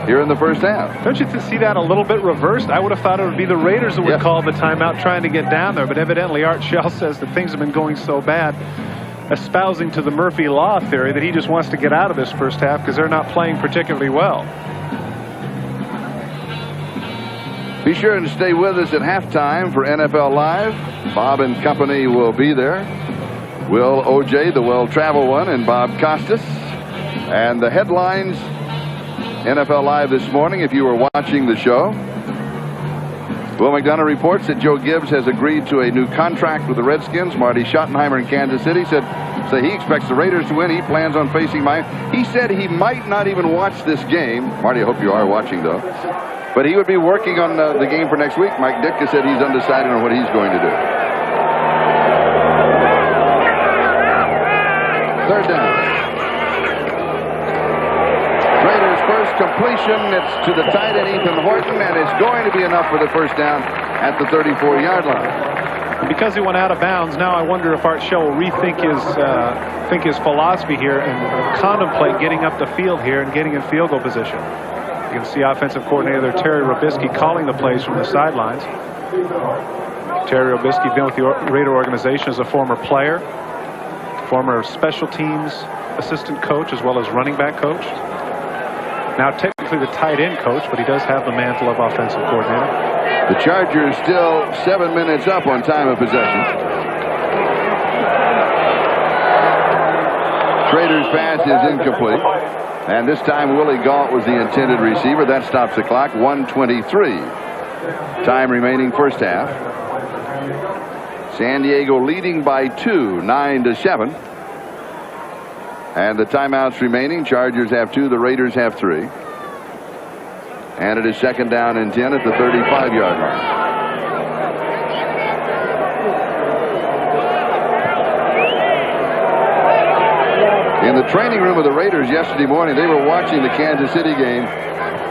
here in the first half. Don't you see that a little bit reversed? I would have thought it would be the Raiders that would call the timeout trying to get down there, but evidently Art Shell says that things have been going so bad, espousing to the Murphy Law theory that he just wants to get out of this first half because they're not playing particularly well. Be sure to stay with us at halftime for NFL Live. Bob and company will be there. Will O.J., the well-traveled one, and Bob Costas. And the headlines, NFL Live this morning, if you were watching the show. Will McDonough reports that Joe Gibbs has agreed to a new contract with the Redskins. Marty Schottenheimer in Kansas City said he expects the Raiders to win. He plans on facing Miami. He said he might not even watch this game. Marty, I hope you are watching, though. But he would be working on the game for next week. Mike Ditka said he's undecided on what he's going to do. 3rd down. Raiders' first completion. It's to the tight end Ethan Horton, and it's going to be enough for the first down at the 34-yard line. Because he went out of bounds, now I wonder if Art Shell will rethink his philosophy here and contemplate getting up the field here and getting in field goal position. You can see offensive coordinator Terry Robisky calling the plays from the sidelines. Terry Robisky been with the Raider organization as a former player, former special teams assistant coach, as well as running back coach. Now technically the tight end coach, but he does have the mantle of offensive coordinator. The Chargers still 7 minutes up on time of possession. Schrader's pass is incomplete. And this time Willie Gault was the intended receiver. That stops the clock. 1:23 time remaining first half. San Diego leading by 2, 9-7. And the timeouts remaining. Chargers have 2. The Raiders have 3. And it is 2nd down and 10 at the 35-yard line. In the training room of the Raiders yesterday morning, they were watching the Kansas City game.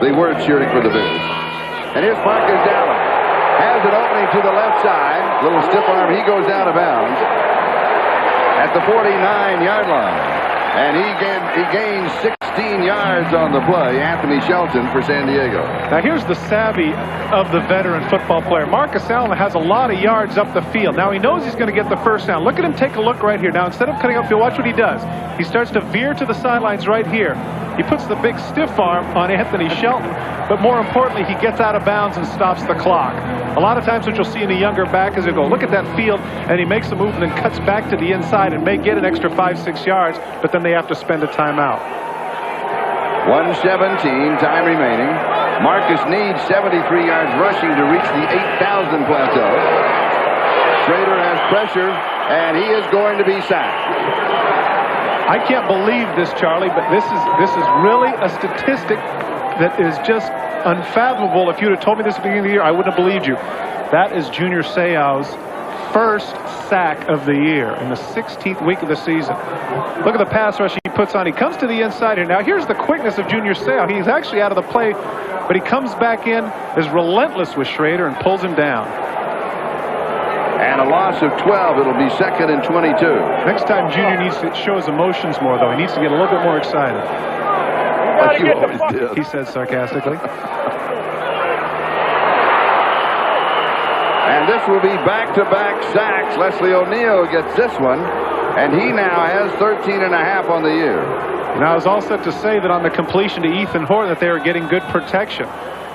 They were cheering for the Bears. And here's Marcus Allen. Has an opening to the left side. Little stiff arm. He goes out of bounds at the 49-yard line. And he gains 16 yards on the play. Anthony Shelton for San Diego. Now here's the savvy of the veteran football player. Marcus Allen has a lot of yards up the field. Now he knows he's going to get the first down. Look at him take a look right here. Now instead of cutting upfield, watch what he does. He starts to veer to the sidelines right here. He puts the big stiff arm on Anthony Shelton, but more importantly, he gets out of bounds and stops the clock. A lot of times what you'll see in a younger back is he'll go look at that field, and he makes a move and then cuts back to the inside and may get an extra 5-6 yards, but then they have to spend a timeout. 1:17 time remaining. Marcus needs 73 yards rushing to reach the 8,000 plateau. Schrader has pressure, and he is going to be sacked. I can't believe this, Charlie, but this is really a statistic that is just unfathomable. If you'd have told me this at the beginning of the year, I wouldn't have believed you. That is Junior Seau's first sack of the year in the 16th week of the season. Look at the pass rush he puts on. He comes to the inside here. Now here's the quickness of Junior Seau. He's actually out of the play, but he comes back in, is relentless with Schrader, and pulls him down. And a loss of 12. It'll be 2nd and 22. Next time Junior needs to show his emotions more, though. He needs to get a little bit more excited. Like you always did. He said sarcastically. And this will be back-to-back sacks. Leslie O'Neal gets this one. And he now has 13.5 on the year. Now, I was all set to say that on the completion to Ethan Horton that they were getting good protection.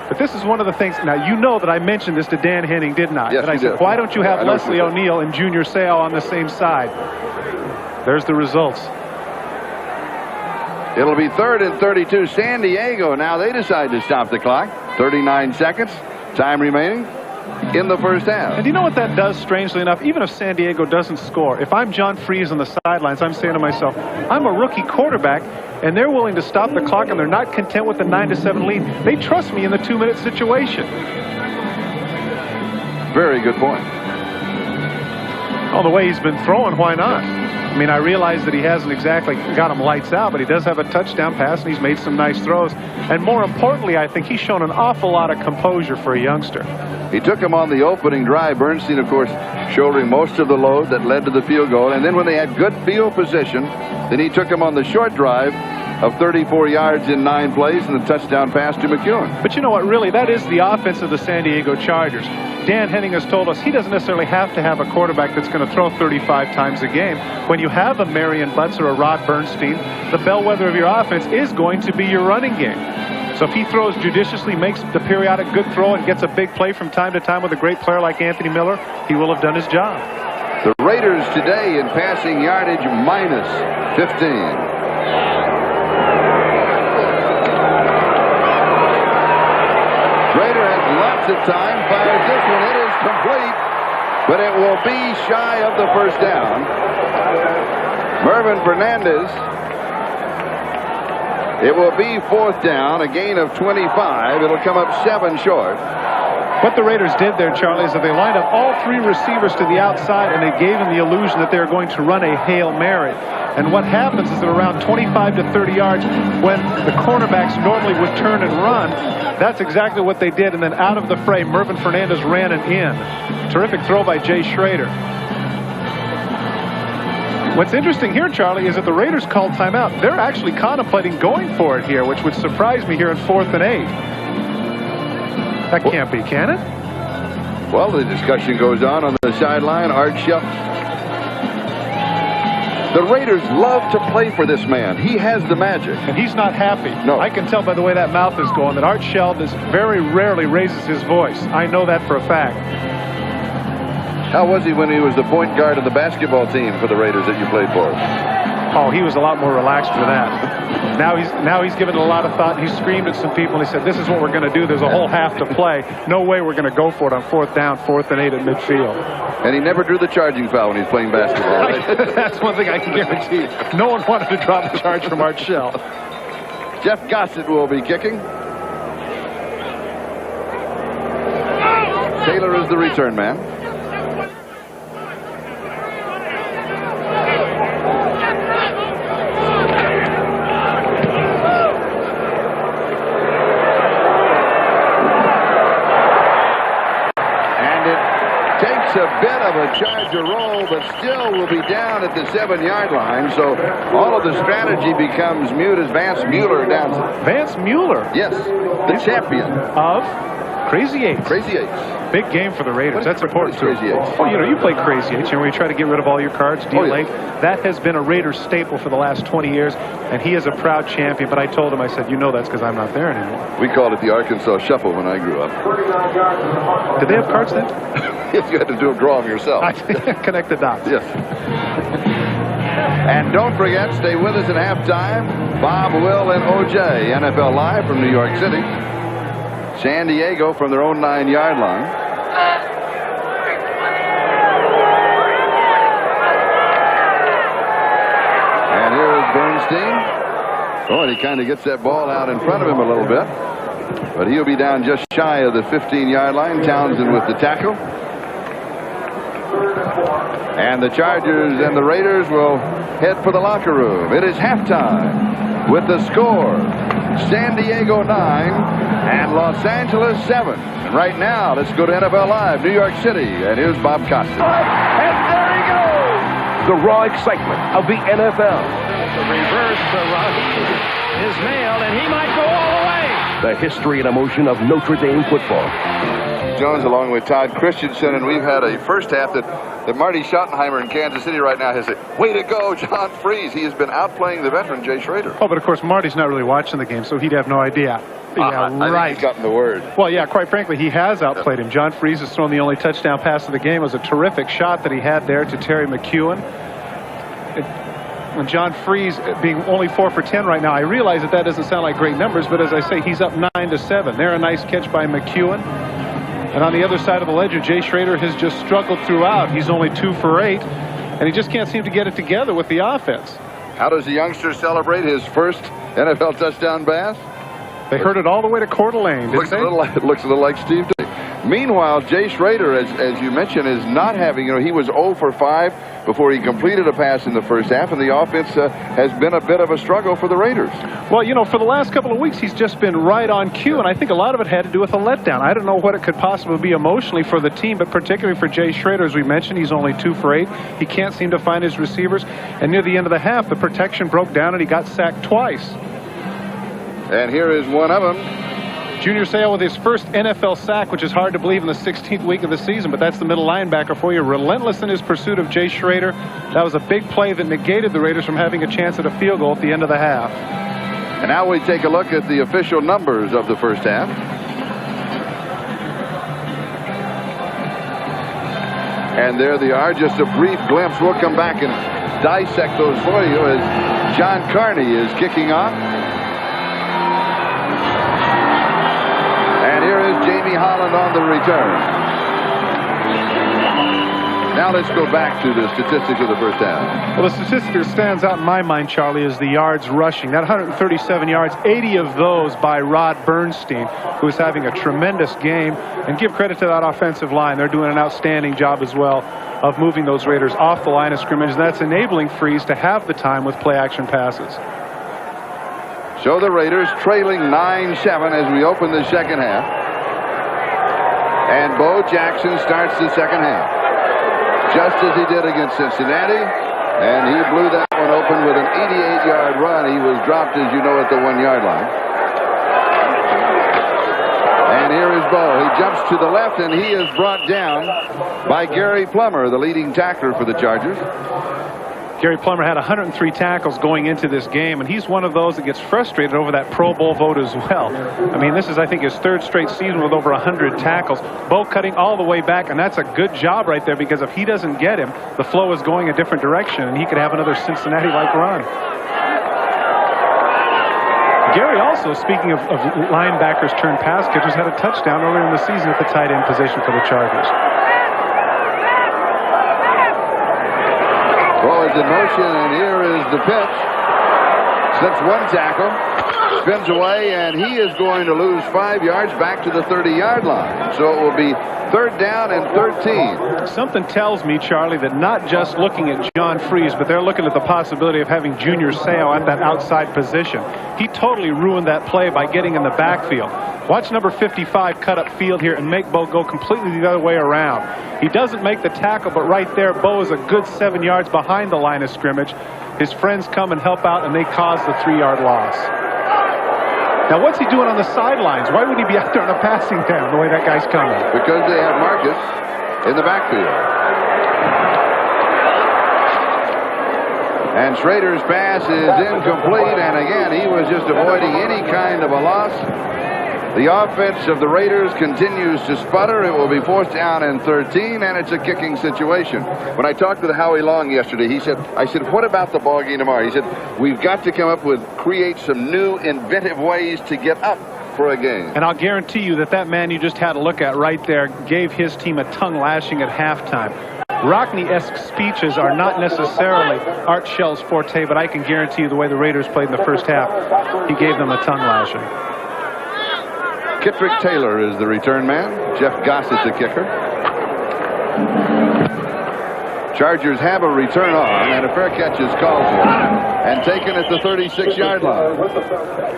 But this is one of the things. Now, you know that I mentioned this to Dan Henning, didn't I? Yes, I said, why don't you have Leslie O'Neal and Junior Seau on the same side? There's the results. It'll be 3rd and 32. San Diego, now they decide to stop the clock. 39 seconds, time remaining in the first half. And you know what that does, strangely enough? Even if San Diego doesn't score, if I'm John Freese on the sidelines, I'm saying to myself, I'm a rookie quarterback, and they're willing to stop the clock, and they're not content with the 9-7 lead. They trust me in the 2-minute situation. Very good point. Oh, the way he's been throwing, why not? I mean, I realize that he hasn't exactly got him lights out, but he does have a touchdown pass, and he's made some nice throws. And more importantly, I think he's shown an awful lot of composure for a youngster. He took him on the opening drive. Bernstein, of course, shouldering most of the load that led to the field goal. And then when they had good field position, then he took him on the short drive of 34 yards in 9 plays and a touchdown pass to McEwen. But you know what, really, that is the offense of the San Diego Chargers. Dan Henning has told us he doesn't necessarily have to have a quarterback that's going to throw 35 times a game. When you have a Marion Butts or a Rod Bernstein, the bellwether of your offense is going to be your running game. So if he throws judiciously, makes the periodic good throw, and gets a big play from time to time with a great player like Anthony Miller, he will have done his job. The Raiders today in passing yardage minus 15. Rader has lots of time, fires this one. It is complete, but it will be shy of the first down. Mervin Fernandez. It will be 4th down, a gain of 25. It'll come up 7 short. What the Raiders did there, Charlie, is that they lined up all 3 receivers to the outside, and they gave them the illusion that they were going to run a Hail Mary. And what happens is that around 25 to 30 yards, when the cornerbacks normally would turn and run, that's exactly what they did. And then out of the fray, Mervin Fernandez ran it in. Terrific throw by Jay Schrader. What's interesting here, Charlie, is that the Raiders called timeout. They're actually contemplating going for it here, which would surprise me here in 4th and 8. That can't be, can it? Well, the discussion goes on the sideline. Art Shell. The Raiders love to play for this man. He has the magic. And he's not happy. No. I can tell by the way that mouth is going that Art Shell very rarely raises his voice. I know that for a fact. How was he when he was the point guard of the basketball team for the Raiders that you played for? Oh, he was a lot more relaxed for that. Now he's given it a lot of thought. He screamed at some people and he said, this is what we're going to do. There's a whole half to play. No way we're going to go for it on 4th down, 4th and 8 at midfield. And he never drew the charging foul when he's playing basketball. Right? That's one thing I can guarantee. No one wanted to draw the charge from Art Shell. Jeff Gossett will be kicking. Taylor is the return man. A bit of a Charger roll, but still will be down at the 7-yard line. So all of the strategy becomes mute as Vance Mueller down. Vance Mueller? Yes, the champion of Crazy Eights. Crazy Eights. Big game for the Raiders. That's important too. Crazy Eights. Well, you play Crazy Eights, where you try to get rid of all your cards, deal late. Yeah. That has been a Raiders staple for the last 20 years, and he is a proud champion. But I told him, I said, that's because I'm not there anymore. We called it the Arkansas Shuffle when I grew up. Did they have cards then? Yes, you had to draw them yourself. Connect the dots. Yes. And don't forget, stay with us at halftime. Bob, Will, and OJ, NFL Live from New York City. San Diego from their own 9-yard line. And here's Bernstein. Oh, and he kind of gets that ball out in front of him a little bit. But he'll be down just shy of the 15-yard line. Townsend with the tackle. And the Chargers and the Raiders will head for the locker room. It is halftime with the score, San Diego 9 and Los Angeles 7. And right now, let's go to NFL Live, New York City. And here's Bob Costas. And there he goes! The raw excitement of the NFL. The reverse run is nailed, and he might go all the way. The history and emotion of Notre Dame football. Alex Jones along with Todd Christensen, and we've had a first half that Marty Schottenheimer in Kansas City right now has said, way to go, John Freese. He has been outplaying the veteran Jay Schrader. Oh, but of course, Marty's not really watching the game, so he'd have no idea. Yeah, I right. think he's gotten the word. Well, yeah, quite frankly, he has outplayed him. John Freese has thrown the only touchdown pass of the game. It was a terrific shot that he had there to Terry McEwen. When John Freese being only 4 for 10 right now, I realize that doesn't sound like great numbers, but as I say, he's up 9-7. There, a nice catch by McEwen. And on the other side of the ledger, Jay Schrader has just struggled throughout. He's only 2 for 8, and he just can't seem to get it together with the offense. How does the youngster celebrate his first NFL touchdown pass? They heard it all the way to Coeur d'Alene, didn't they? It looks a little like Steve Day. Meanwhile, Jay Schrader, as you mentioned, is not having, he was 0 for 5 before he completed a pass in the first half, and the offense has been a bit of a struggle for the Raiders. Well, for the last couple of weeks, he's just been right on cue, and I think a lot of it had to do with a letdown. I don't know what it could possibly be emotionally for the team, but particularly for Jay Schrader, as we mentioned, he's only 2 for 8. He can't seem to find his receivers, and near the end of the half, the protection broke down, and he got sacked twice. And here is one of them. Junior Seau with his first NFL sack, which is hard to believe in the 16th week of the season, but that's the middle linebacker for you. Relentless in his pursuit of Jay Schrader. That was a big play that negated the Raiders from having a chance at a field goal at the end of the half. And now we take a look at the official numbers of the first half. And there they are, just a brief glimpse. We'll come back and dissect those for you as John Carney is kicking off. And here is Jamie Holland on the return. Now let's go back to the statistics of the first half. Well, the statistic that stands out in my mind, Charlie, is the yards rushing. That 137 yards, 80 of those by Rod Bernstein, who is having a tremendous game. And give credit to that offensive line. They're doing an outstanding job as well of moving those Raiders off the line of scrimmage. And that's enabling Freese to have the time with play-action passes. So the Raiders trailing 9-7 as we open the second half. And Bo Jackson starts the second half, just as he did against Cincinnati. And he blew that one open with an 88-yard run. He was dropped, as you know, at the 1-yard line. And here is Bo. He jumps to the left, and he is brought down by Gary Plummer, the leading tackler for the Chargers. Gary Plummer had 103 tackles going into this game, and he's one of those that gets frustrated over that Pro Bowl vote as well. I mean, this is, I think, his 3rd straight season with over 100 tackles. Bo cutting all the way back, and that's a good job right there, because if he doesn't get him, the flow is going a different direction, and he could have another Cincinnati-like run. Gary also, speaking of linebackers turned pass catchers, had a touchdown earlier in the season at the tight end position for the Chargers. Throw is in motion, and here is the pitch. Slips one tackle, spins away, and he is going to lose 5 yards back to the 30-yard line. So it will be 3rd down and 13. Something tells me, Charlie, that not just looking at John Freese, but they're looking at the possibility of having Junior Seau at that outside position. He totally ruined that play by getting in the backfield. Watch number 55 cut up field here and make Bo go completely the other way around. He doesn't make the tackle, but right there, Bo is a good 7 yards behind the line of scrimmage. His friends come and help out, and they cause the 3-yard loss. Now, what's he doing on the sidelines? Why would he be out there on a passing down the way that guy's coming? Because they have Marcus in the backfield. And Schrader's pass is incomplete, and again, he was just avoiding any kind of a loss. The offense of the Raiders continues to sputter. It will be 4th down and 13, and it's a kicking situation. When I talked with Howie Long yesterday, I said, what about the ball game tomorrow? He said, we've got to come up with, create some new inventive ways to get up for a game. And I'll guarantee you that man you just had a look at right there gave his team a tongue lashing at halftime. Rockne-esque speeches are not necessarily Art Shell's forte, but I can guarantee you the way the Raiders played in the first half, he gave them a tongue lashing. Kittrick Taylor is the return man. Jeff Gossett the kicker. Chargers have a return on, and a fair catch is called for and taken at the 36-yard line.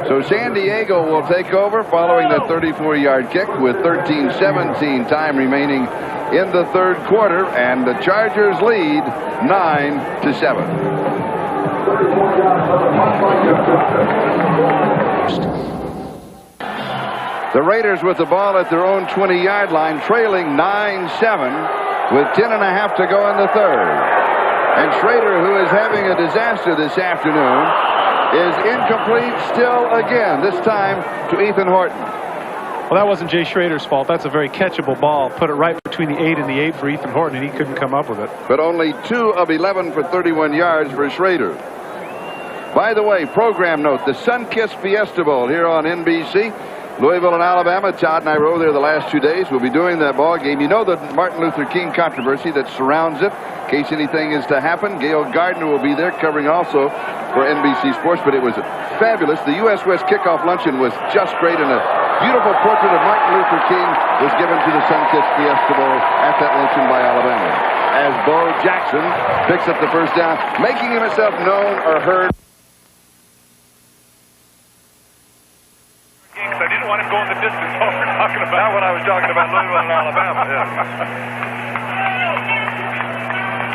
So San Diego will take over following that 34-yard kick with 13-17 time remaining in the 3rd quarter, and the Chargers lead 9-7. The Raiders with the ball at their own 20-yard line, trailing 9-7 with 10.5 to go in the third. And Schrader, who is having a disaster this afternoon, is incomplete still again, this time to Ethan Horton. Well, that wasn't Jay Schrader's fault. That's a very catchable ball. Put it right between the 8 and the 8 for Ethan Horton, and he couldn't come up with it. But only 2 of 11 for 31 yards for Schrader. By the way, program note, the Sunkist Fiesta Bowl here on NBC. Louisville and Alabama. Todd and I rode there the last 2 days. We'll be doing that ball game. You know the Martin Luther King controversy that surrounds it. In case anything is to happen, Gail Gardner will be there covering also for NBC Sports. But it was fabulous. The U.S. West kickoff luncheon was just great, and a beautiful portrait of Martin Luther King was given to the Sunkist Fiesta Bowl at that luncheon by Alabama. As Bo Jackson picks up the first down, making himself known or heard. I didn't want to go in the distance. What we're talking about. Not what I was talking about, Louisville and Alabama. Yeah.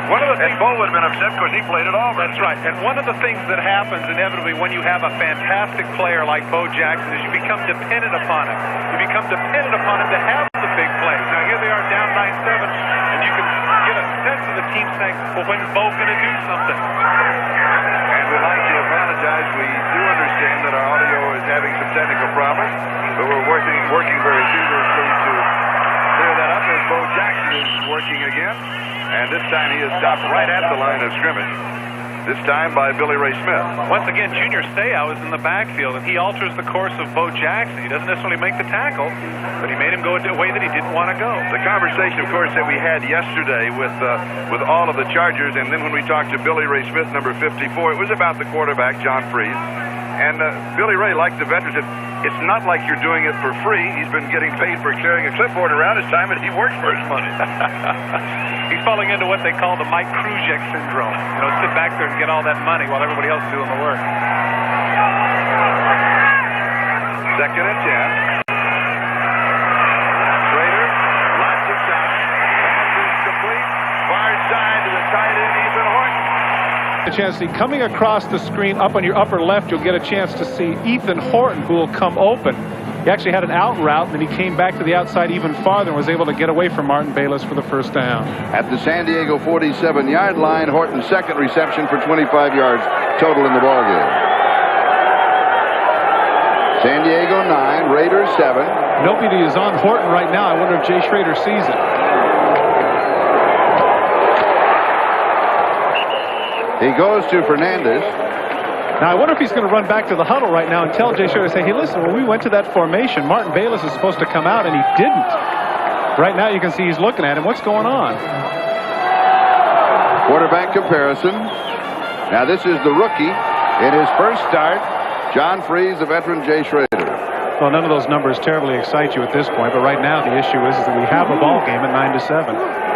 One of the things, Bo would have been upset because he played it all. That's right. And one of the things that happens inevitably when you have a fantastic player like Bo Jackson is you become dependent upon him. You become dependent upon him to have the big plays. Now here they are down 9-7, and you can get a sense of the team saying, well, when's Bo going to do something? And we'd like to apologize. We do understand that our audio is having some technical problems, but we're working very feverishly to clear that up as Bo Jackson is working again. And this time he is stopped right at the line of scrimmage. This time by Billy Ray Smith. Once again, Junior Seau is in the backfield, and he alters the course of Bo Jackson. He doesn't necessarily make the tackle, but he made him go a way that he didn't want to go. The conversation, of course, that we had yesterday with all of the Chargers, and then when we talked to Billy Ray Smith, number 54, it was about the quarterback, John Freeze. And Billy Ray, like the veterans, it's not like you're doing it for free. He's been getting paid for carrying a clipboard around his time, and he works for his money. He's falling into what they call the Mike Krujek syndrome. You know, sit back there and get all that money while everybody else is doing the work. 2nd and 10. Schrader, lots of time. Pass is complete. Far side to the tight end, Ethan Horton. A chance to see coming across the screen up on your upper left, you'll get a chance to see Ethan Horton, who will come open. He actually had an out route, and then he came back to the outside even farther and was able to get away from Martin Bayless for the first down. At the San Diego 47-yard line, Horton's second reception for 25 yards total in the ballgame. San Diego 9, Raiders 7. Nobody is on Horton right now. I wonder if Jay Schrader sees it. He goes to Fernandez. Now, I wonder if he's going to run back to the huddle right now and tell Jay Schrader, say, hey, listen, when we went to that formation, Martin Bayless is supposed to come out, and he didn't. Right now, you can see he's looking at him. What's going on? Quarterback comparison. Now, this is the rookie in his first start, John Freeze, the veteran Jay Schrader. Well, none of those numbers terribly excite you at this point, but right now the issue is that we have a ball game at 9-7.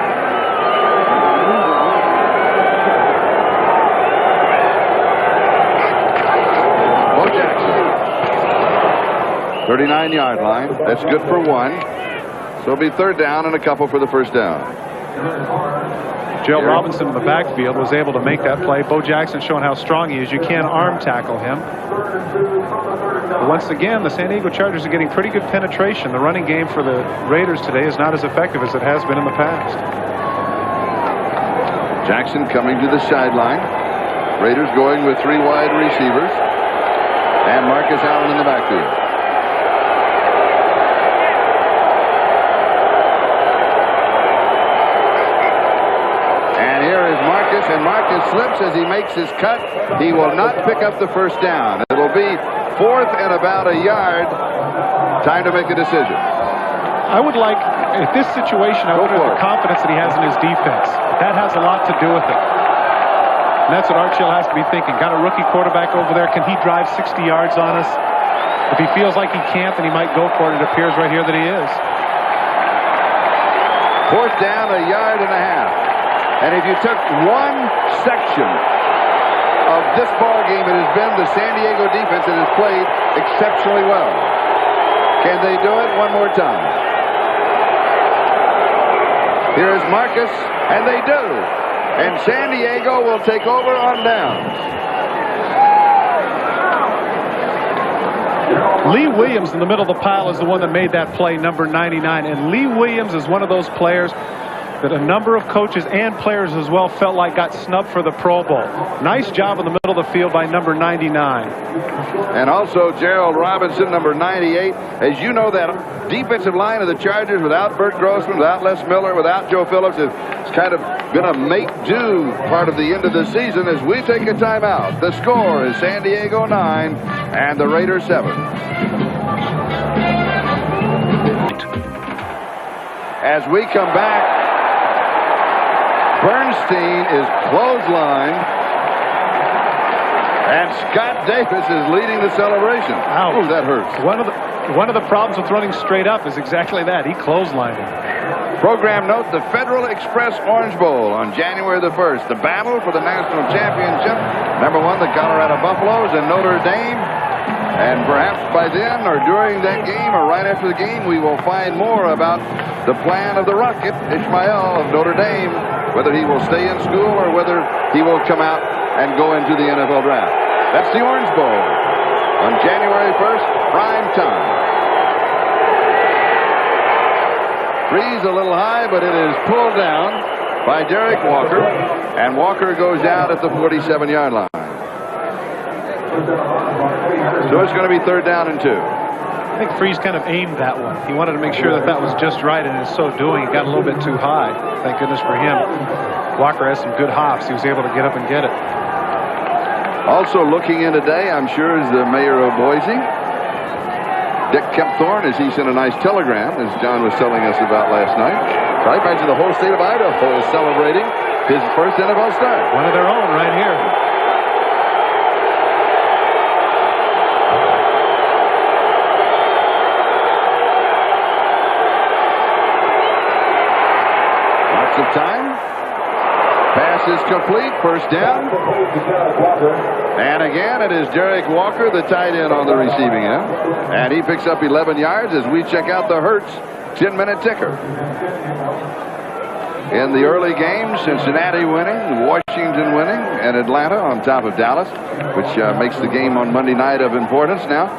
39-yard line. That's good for 1. So it'll be 3rd down and a couple for the first down. Gerald Robinson in the backfield was able to make that play. Bo Jackson showing how strong he is. You can't arm tackle him. But once again, the San Diego Chargers are getting pretty good penetration. The running game for the Raiders today is not as effective as it has been in the past. Jackson coming to the sideline. Raiders going with 3 wide receivers. And Marcus Allen in the backfield. And Marcus slips as he makes his cut. He will not pick up the first down. It'll be 4th and about a yard. Time to make a decision. I would like, in this situation, I wonder the confidence that he has in his defense. That has a lot to do with it. And that's what Art Shell has to be thinking. Got a rookie quarterback over there. Can he drive 60 yards on us? If he feels like he can't, then he might go for it. It appears right here that he is. 4th down, a yard and a half. And if you took one section of this ball game, it has been the San Diego defense that has played exceptionally well. Can they do it one more time? Here is Marcus, and they do. And San Diego will take over on downs. Lee Williams in the middle of the pile is the one that made that play, number 99. And Lee Williams is one of those players that a number of coaches and players as well felt like got snubbed for the Pro Bowl. Nice job in the middle of the field by number 99. And also Gerald Robinson, number 98. As you know, that defensive line of the Chargers without Bert Grossman, without Les Miller, without Joe Phillips, is kind of been a make-do part of the end of the season as we take a timeout. The score is San Diego 9 and the Raiders 7. As we come back, Bernstein is clotheslined, and Scott Davis is leading the celebration. Ouch. Ooh, that hurts. One of the problems with running straight up is exactly that. He clotheslined him. Program note, the Federal Express Orange Bowl on January the 1st. The battle for the national championship. Number 1, the Colorado Buffaloes and Notre Dame. And perhaps by then or during that game or right after the game, we will find more about the plan of the Rocket, Ishmael of Notre Dame, whether he will stay in school or whether he will come out and go into the NFL draft. That's the Orange Bowl on January 1st, prime time. Three's a little high, but it is pulled down by Derek Walker, and Walker goes out at the 47-yard line. So it's going to be 3rd down and 2. I think Freeze kind of aimed that one. He wanted to make sure that that was just right, and in so doing, he got a little bit too high. Thank goodness for him. Walker has some good hops. He was able to get up and get it. Also looking in today, I'm sure, is the mayor of Boise, Dick Kempthorne, as he sent a nice telegram, as John was telling us about last night. So I imagine the whole state of Idaho is celebrating his first NFL start. One of their own right here. Of time. Pass is complete. First down. And again, it is Derek Walker, the tight end, on the receiving end. And he picks up 11 yards as we check out the Hertz 10-minute ticker. In the early game, Cincinnati winning, Washington winning, and Atlanta on top of Dallas, which makes the game on Monday night of importance now.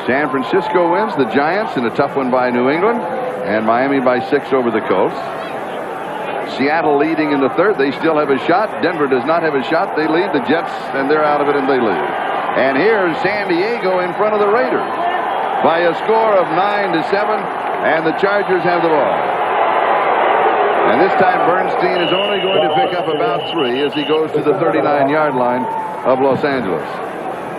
San Francisco wins, the Giants in a tough one by New England, and Miami by 6 over the Colts. Seattle leading in the 3rd. They still have a shot. Denver does not have a shot. They lead. The Jets, and they're out of it, and they lead. And here's San Diego in front of the Raiders by a score of 9-7, and the Chargers have the ball. And this time Bernstein is only going to pick up about 3 as he goes to the 39-yard line of Los Angeles.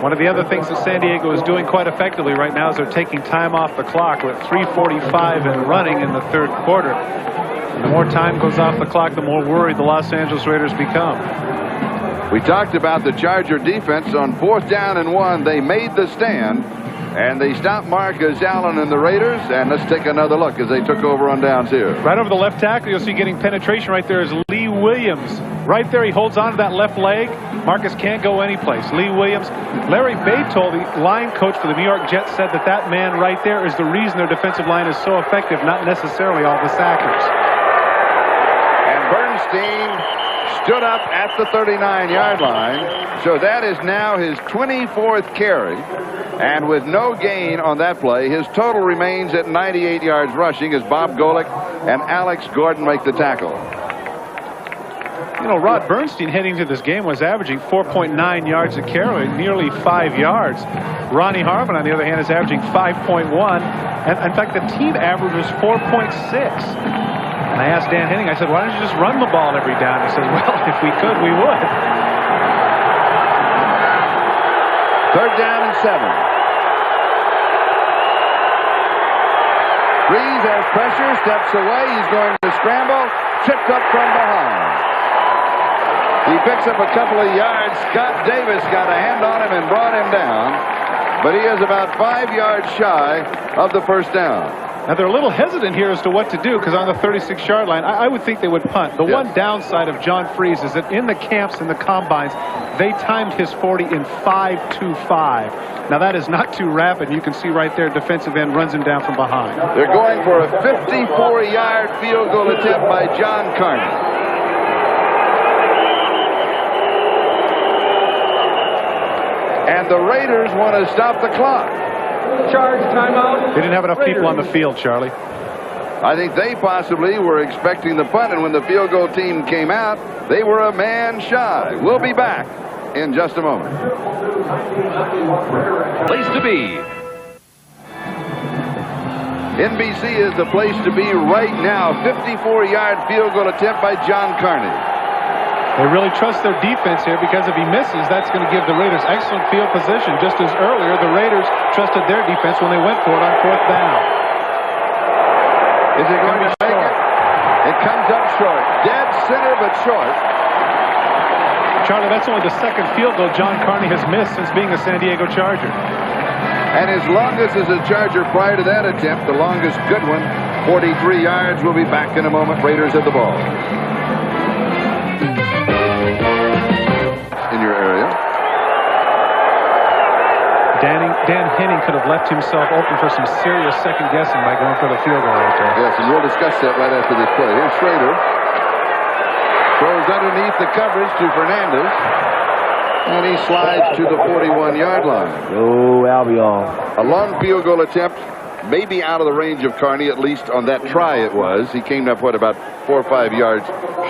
One of the other things that San Diego is doing quite effectively right now is they're taking time off the clock. We're at 3:45 and running in the 3rd quarter. The more time goes off the clock, the more worried the Los Angeles Raiders become. We talked about the Charger defense on 4th down and 1. They made the stand, and they stopped Marcus Allen and the Raiders. And let's take another look as they took over on downs here. Right over the left tackle, you'll see getting penetration right there is Lee Williams. Right there, he holds on to that left leg. Marcus can't go anyplace. Lee Williams. Larry Batol, the line coach for the New York Jets, said that that man right there is the reason their defensive line is so effective, not necessarily all the sackers. Bernstein stood up at the 39-yard line, so that is now his 24th carry, and with no gain on that play, his total remains at 98 yards rushing as Bob Golick and Alex Gordon make the tackle. You know, Rod Bernstein heading to this game was averaging 4.9 yards a carry, nearly 5 yards. Ronnie Harmon, on the other hand, is averaging 5.1, and in fact, the team average was 4.6. And I asked Dan Henning, I said, why don't you just run the ball every down? He says, well, if we could, we would. 3rd down and 7. Freeze has pressure, steps away. He's going to scramble, tripped up from behind. He picks up a couple of yards. Scott Davis got a hand on him and brought him down, but he is about 5 yards shy of the first down. Now, they're a little hesitant here as to what to do because on the 36-yard line, I would think they would punt. The one downside of John Freeze is that in the camps and the combines, they timed his 40 in 5.25. Now, that is not too rapid. You can see right there, defensive end runs him down from behind. They're going for a 54-yard field goal attempt by John Carney. And the Raiders want to stop the clock. Charge timeout. They didn't have enough people on the field, Charlie. I think they possibly were expecting the punt, and when the field goal team came out, they were a man shy. We'll be back in just a moment. Place to be. NBC is the place to be right now. 54-yard field goal attempt by John Carney. They really trust their defense here, because if he misses, that's going to give the Raiders excellent field position, just as earlier the Raiders trusted their defense when they went for it on 4th down. Is it going to make it? It comes up short. Dead center, but short. Charlie, that's only the second field goal John Carney has missed since being a San Diego Charger. And his longest as a Charger prior to that attempt, the longest good one, 43 yards. We'll be back in a moment. Raiders have the ball. In your area. Dan Henning could have left himself open for some serious second guessing by going for the field goal right there. Yes, and we'll discuss that right after this play. Here's Schrader. Throws underneath the coverage to Fernandez. And he slides to the 41-yard line. Oh, Albion. A long field goal attempt, maybe out of the range of Carney, at least on that try it was. He came up, what, about 4 or 5 yards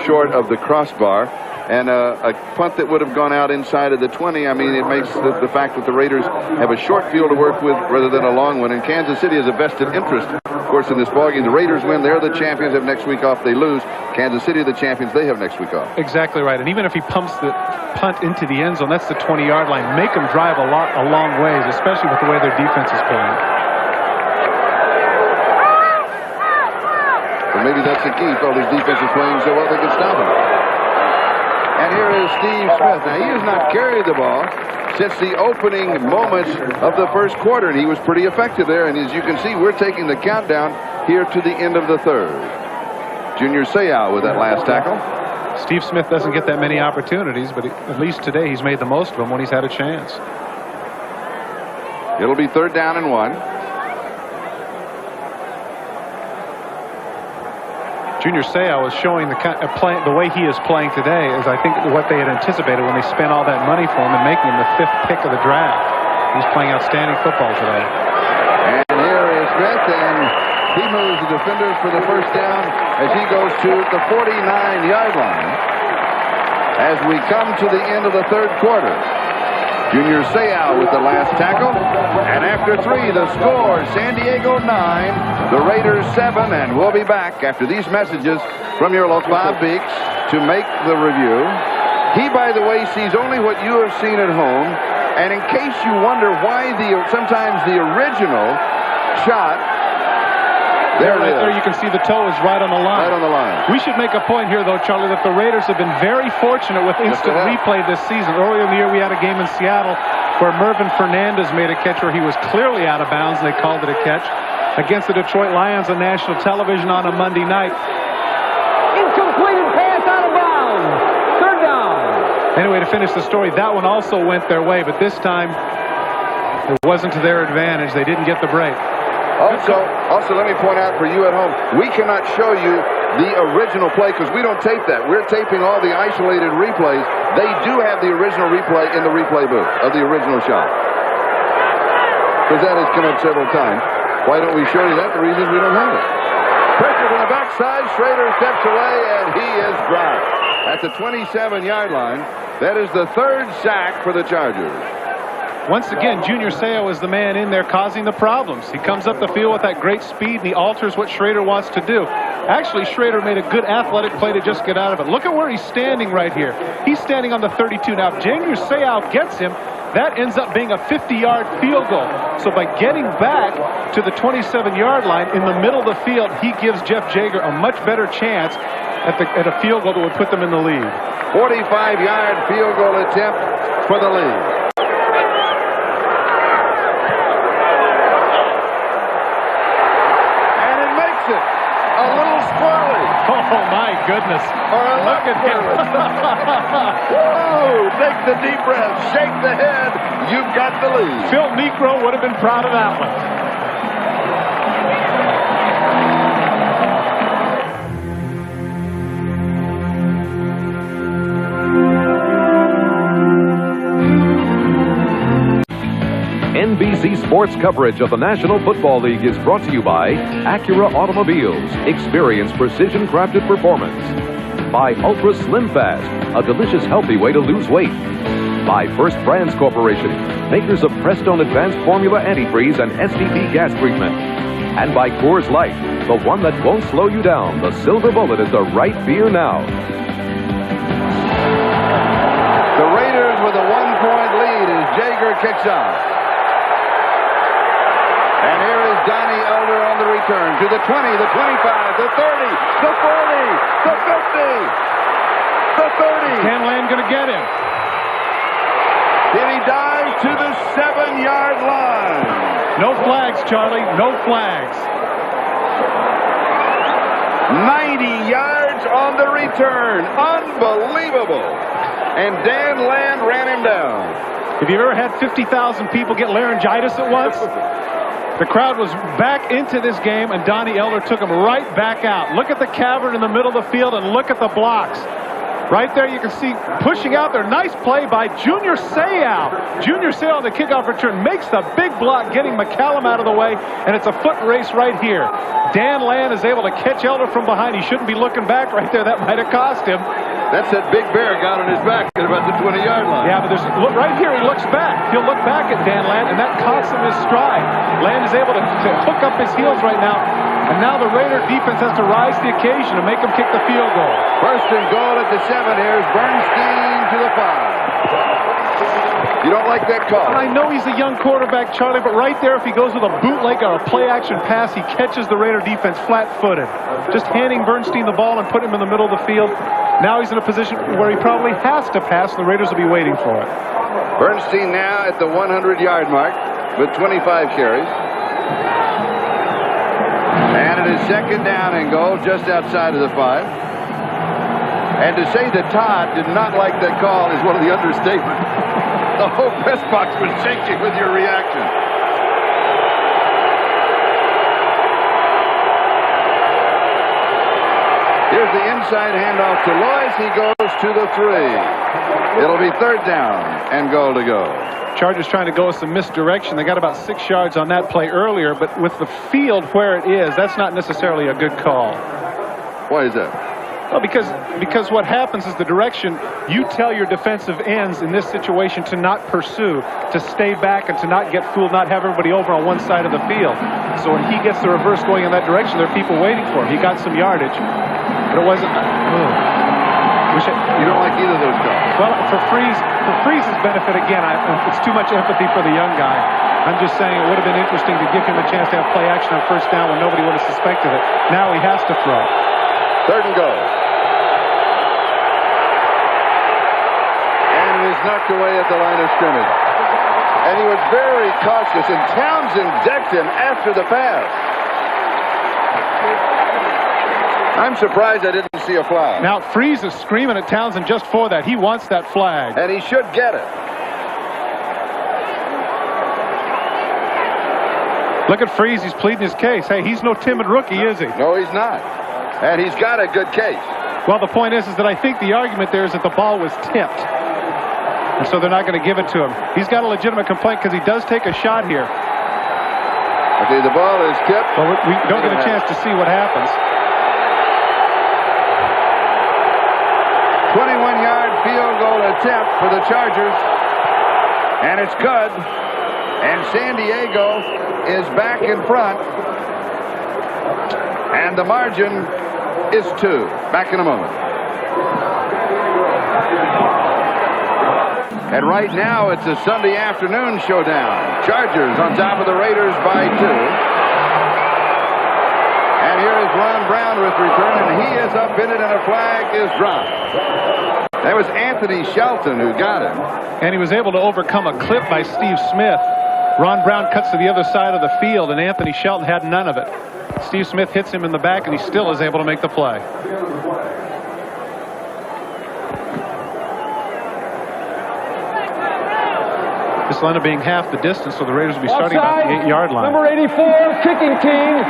short of the crossbar. And a punt that would have gone out inside of the 20. I mean, it makes the fact that the Raiders have a short field to work with rather than a long one. And Kansas City has a vested interest, of course, in this ballgame. The Raiders win. They're the champions. Have next week off. They lose. Kansas City are the champions. They have next week off. Exactly right. And even if he pumps the punt into the end zone, that's the 20-yard line. Make them drive a long ways, especially with the way their defense is playing. Well, maybe that's the key. All these defenses playing so well they can stop them. And here is Steve Smith. Now, he has not carried the ball since the opening moments of the first quarter, and he was pretty effective there. And as you can see, we're taking the countdown here to the end of the third. Junior Seau with that last tackle. Steve Smith doesn't get that many opportunities, but at least today he's made the most of them when he's had a chance. It'll be 3rd down and 1. Junior Seau is showing the way he is playing today is, I think, what they had anticipated when they spent all that money for him and making him the 5th pick of the draft. He's playing outstanding football today. And here is Smith, and he moves the defenders for the first down as he goes to the 49-yard line as we come to the end of the third quarter. Junior Seau with the last tackle. And after 3, the score, San Diego 9, the Raiders 7. And we'll be back after these messages from your local Bob Beeks to make the review. He, by the way, sees only what you have seen at home. And in case you wonder why sometimes the original shot, there it is. There you can see the toe is right on the line. Right on the line. We should make a point here, though, Charlie, that the Raiders have been very fortunate with instant replay this season. Earlier in the year, we had a game in Seattle where Mervin Fernandez made a catch where he was clearly out of bounds, and they called it a catch against the Detroit Lions on national television on a Monday night. Incompleted pass out of bounds. 3rd down. Anyway, to finish the story, that one also went their way, but this time it wasn't to their advantage. They didn't get the break. Also, let me point out for you at home, we cannot show you the original play because we don't tape that. We're taping all the isolated replays. They do have the original replay in the replay booth of the original shot. Because that has come up several times. Why don't we show you that? The reason is we don't have it. Pressure from the backside. Schrader steps away, and he is dropped at the 27-yard line. That is the 3rd sack for the Chargers. Once again, Junior Seau is the man in there causing the problems. He comes up the field with that great speed, and he alters what Schrader wants to do. Actually, Schrader made a good athletic play to just get out of it. Look at where he's standing right here. He's standing on the 32. Now, if Junior Seau gets him, that ends up being a 50-yard field goal. So by getting back to the 27-yard line in the middle of the field, he gives Jeff Jager a much better chance at a field goal that would put them in the lead. 45-yard field goal attempt for the lead. A little squirrely. Oh, my goodness. Look at him. Whoa, take the deep breath, shake the head. You've got the lead. Phil Niekro would have been proud of that one. NBC Sports coverage of the National Football League is brought to you by Acura Automobiles. Experience precision-crafted performance. By Ultra Slim Fast, a delicious healthy way to lose weight. By First Brands Corporation, makers of Prestone Advanced Formula Antifreeze and STP gas treatment. And by Coors Light, the one that won't slow you down. The Silver Bullet is the right beer now. The Raiders with a 1-point lead as Jaeger kicks off. And here is Donnie Elder on the return to the 20, the 25, the 30, the 40, the 50, the 30. Dan Land going to get him. Then he dives to the 7-yard line. No flags, Charlie. No flags. 90 yards on the return. Unbelievable. And Dan Land ran him down. Have you ever had 50,000 people get laryngitis at once? The crowd was back into this game, and Donnie Elder took him right back out. Look at the cavern in the middle of the field, and look at the blocks. Right there you can see pushing out there. Nice play by Junior Seau. Junior Seau on the kickoff return makes the big block, getting McCallum out of the way, and it's a foot race right here. Dan Land is able to catch Elder from behind. He shouldn't be looking back right there. That might have cost him. That's that big bear got on his back at about the 20-yard line. Yeah, but look right here, he looks back. He'll look back at Dan Land, and that costs him his stride. Land is able to hook up his heels right now, and now the Raider defense has to rise to the occasion to make him kick the field goal. First and goal at the 7. Here's Bernstein to the 5. You don't like that call? I know he's a young quarterback, Charlie, but right there, if he goes with a bootleg or a play-action pass, he catches the Raider defense flat-footed. Just handing Bernstein the ball and putting him in the middle of the field. Now he's in a position where he probably has to pass, and the Raiders will be waiting for it. Bernstein now at the 100-yard mark with 25 carries. And it is second down and goal just outside of the 5. And to say that Todd did not like that call is one of the understatements. The whole press box was shaking with your reaction. Here's the inside handoff to Loyce. He goes to the 3. It'll be third down and goal to go. Chargers trying to go with some misdirection. They got about 6 yards on that play earlier, but with the field where it is, that's not necessarily a good call. Why is that? Well, because what happens is the direction you tell your defensive ends in this situation to not pursue, to stay back and to not get fooled, not have everybody over on one side of the field. So when he gets the reverse going in that direction, there are people waiting for him. He got some yardage, but it wasn't. You don't like either of those calls? Well, for Freeze's benefit, again, it's too much empathy for the young guy. I'm just saying it would have been interesting to give him a chance to have play action on first down when nobody would have suspected it. Now he has to throw. Third and goal. And it is knocked away at the line of scrimmage. And he was very cautious, and Townsend decked him after the pass. I'm surprised I didn't see a flag. Now Freeze is screaming at Townsend just for that. He wants that flag. And he should get it. Look at Freeze. He's pleading his case. Hey, he's no timid rookie, is he? No, he's not. And he's got a good case. Well, the point is that I think the argument there is that the ball was tipped. And so they're not going to give it to him. He's got a legitimate complaint because he does take a shot here. Okay, the ball is tipped. Well, we don't get a chance to see what happens. 21-yard field goal attempt for the Chargers. And it's good. And San Diego is back in front. And the margin is 2. Back in a moment. And right now it's a Sunday afternoon showdown. Chargers on top of the Raiders by 2. And here is Ron Brown with return, and he is up in it, and a flag is dropped. That was Anthony Shelton who got him. And he was able to overcome a clip by Steve Smith. Ron Brown cuts to the other side of the field, and Anthony Shelton had none of it. Steve Smith hits him in the back, and he still is able to make the play. This will end up being half the distance, so the Raiders will be starting about the 8-yard line. Number 84, kicking team.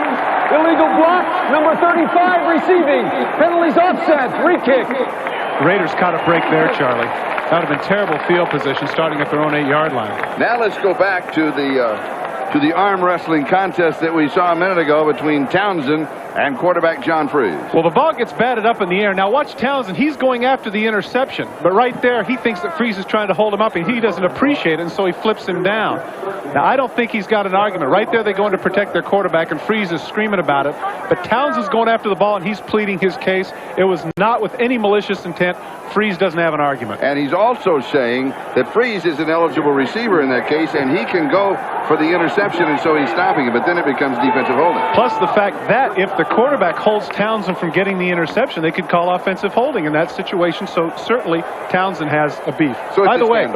Illegal block. Number 35, receiving. Penalties offset. Free kick. The Raiders caught a break there, Charlie. That would have been terrible field position starting at their own 8-yard line. Now let's go back to the arm wrestling contest that we saw a minute ago between Townsend and quarterback John Freeze. Well, the ball gets batted up in the air. Now watch Townsend. He's going after the interception. But right there, he thinks that Freeze is trying to hold him up, and he doesn't appreciate it, and so he flips him down. Now, I don't think he's got an argument. Right there, they go in to protect their quarterback, and Freeze is screaming about it. But Townsend's going after the ball, and he's pleading his case. It was not with any malicious intent. Freeze doesn't have an argument. And he's also saying that Freeze is an eligible receiver in that case, and he can go for the interception, and so he's stopping it. But then it becomes defensive holding. Plus the fact that if the quarterback holds Townsend from getting the interception, they could call offensive holding in that situation. So certainly Townsend has a beef. So by the way,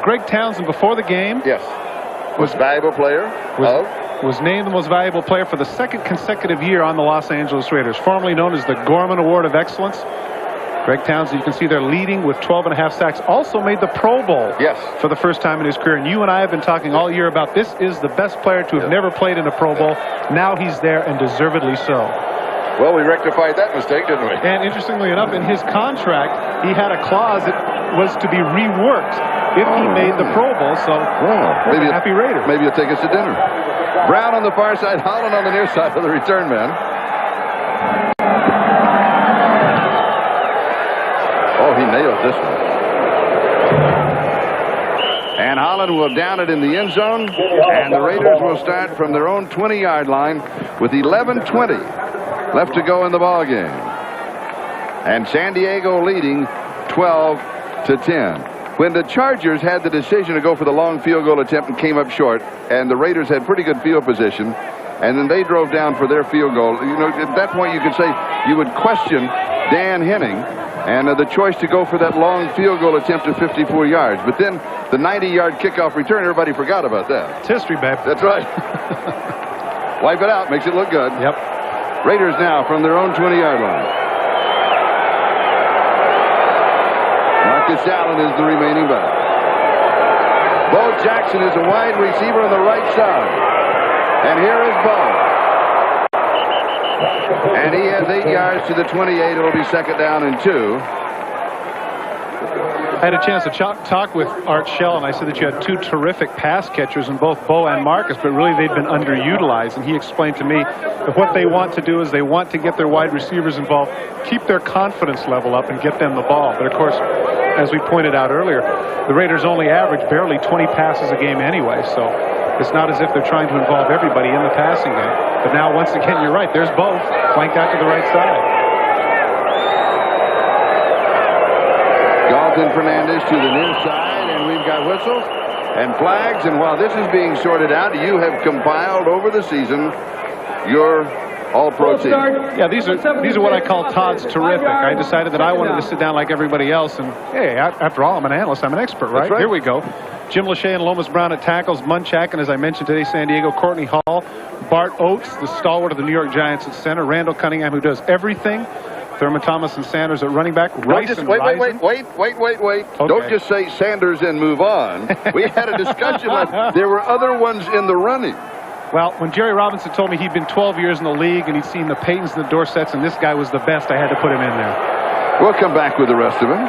Greg Townsend before the game, yes, was valuable player. Was named the most valuable player for the second consecutive year on the Los Angeles Raiders, formerly known as the Gorman Award of Excellence. Greg Townsend, you can see they're leading with 12.5 sacks. Also made the Pro Bowl for the first time in his career. And you and I have been talking all year about this is the best player to have never played in a Pro Bowl. Now he's there, and deservedly so. Well, we rectified that mistake, didn't we? And interestingly enough, in his contract, he had a clause that was to be reworked if he made the Pro Bowl. So, maybe happy Raider. Maybe you'll take us to dinner. Brown on the far side, Holland on the near side for the return man. Oh, he nailed this one. And Holland will down it in the end zone, and the Raiders will start from their own 20-yard line with 11:20 left to go in the ball game. And San Diego leading 12-10. When the Chargers had the decision to go for the long field goal attempt and came up short, and the Raiders had pretty good field position, and then they drove down for their field goal, you know, at that point you could say you would question Dan Henning and the choice to go for that long field goal attempt of 54 yards. But then the 90-yard kickoff return, everybody forgot about that. It's history, babe. That's right. Wipe it out. Makes it look good. Yep. Raiders now from their own 20-yard line. Marcus Allen is the remaining back. Bo Jackson is a wide receiver on the right side. And here is Bo. And he has 8 yards to the 28. It'll be second down and 2. I had a chance to talk with Art Shell, and I said that you had two terrific pass catchers in both Bo and Marcus, but really they've been underutilized. And he explained to me that what they want to do is they want to get their wide receivers involved, keep their confidence level up, and get them the ball. But of course, as we pointed out earlier, the Raiders only average barely 20 passes a game anyway, so it's not as if they're trying to involve everybody in the passing game. But now, once again, you're right. There's both flanked out to the right side. Galton Fernandez to the near side, and we've got whistles and flags. And while this is being sorted out, you have compiled over the season your All-Pro team. Yeah, these are what I call Todd's terrific. I decided that I wanted to sit down like everybody else, and hey, after all, I'm an analyst. I'm an expert, right? That's right. Here we go. Jim Lachey and Lomas Brown at tackles. Munchak, and as I mentioned today, San Diego, Courtney Hall. Bart Oates, the stalwart of the New York Giants at center. Randall Cunningham, who does everything. Thurman Thomas and Sanders at running back. Wait. Okay. Don't just say Sanders and move on. We had a discussion last. There were other ones in the running. Well, when Jerry Robinson told me he'd been 12 years in the league and he'd seen the Paytons and the Dorsets, and this guy was the best, I had to put him in there. We'll come back with the rest of them.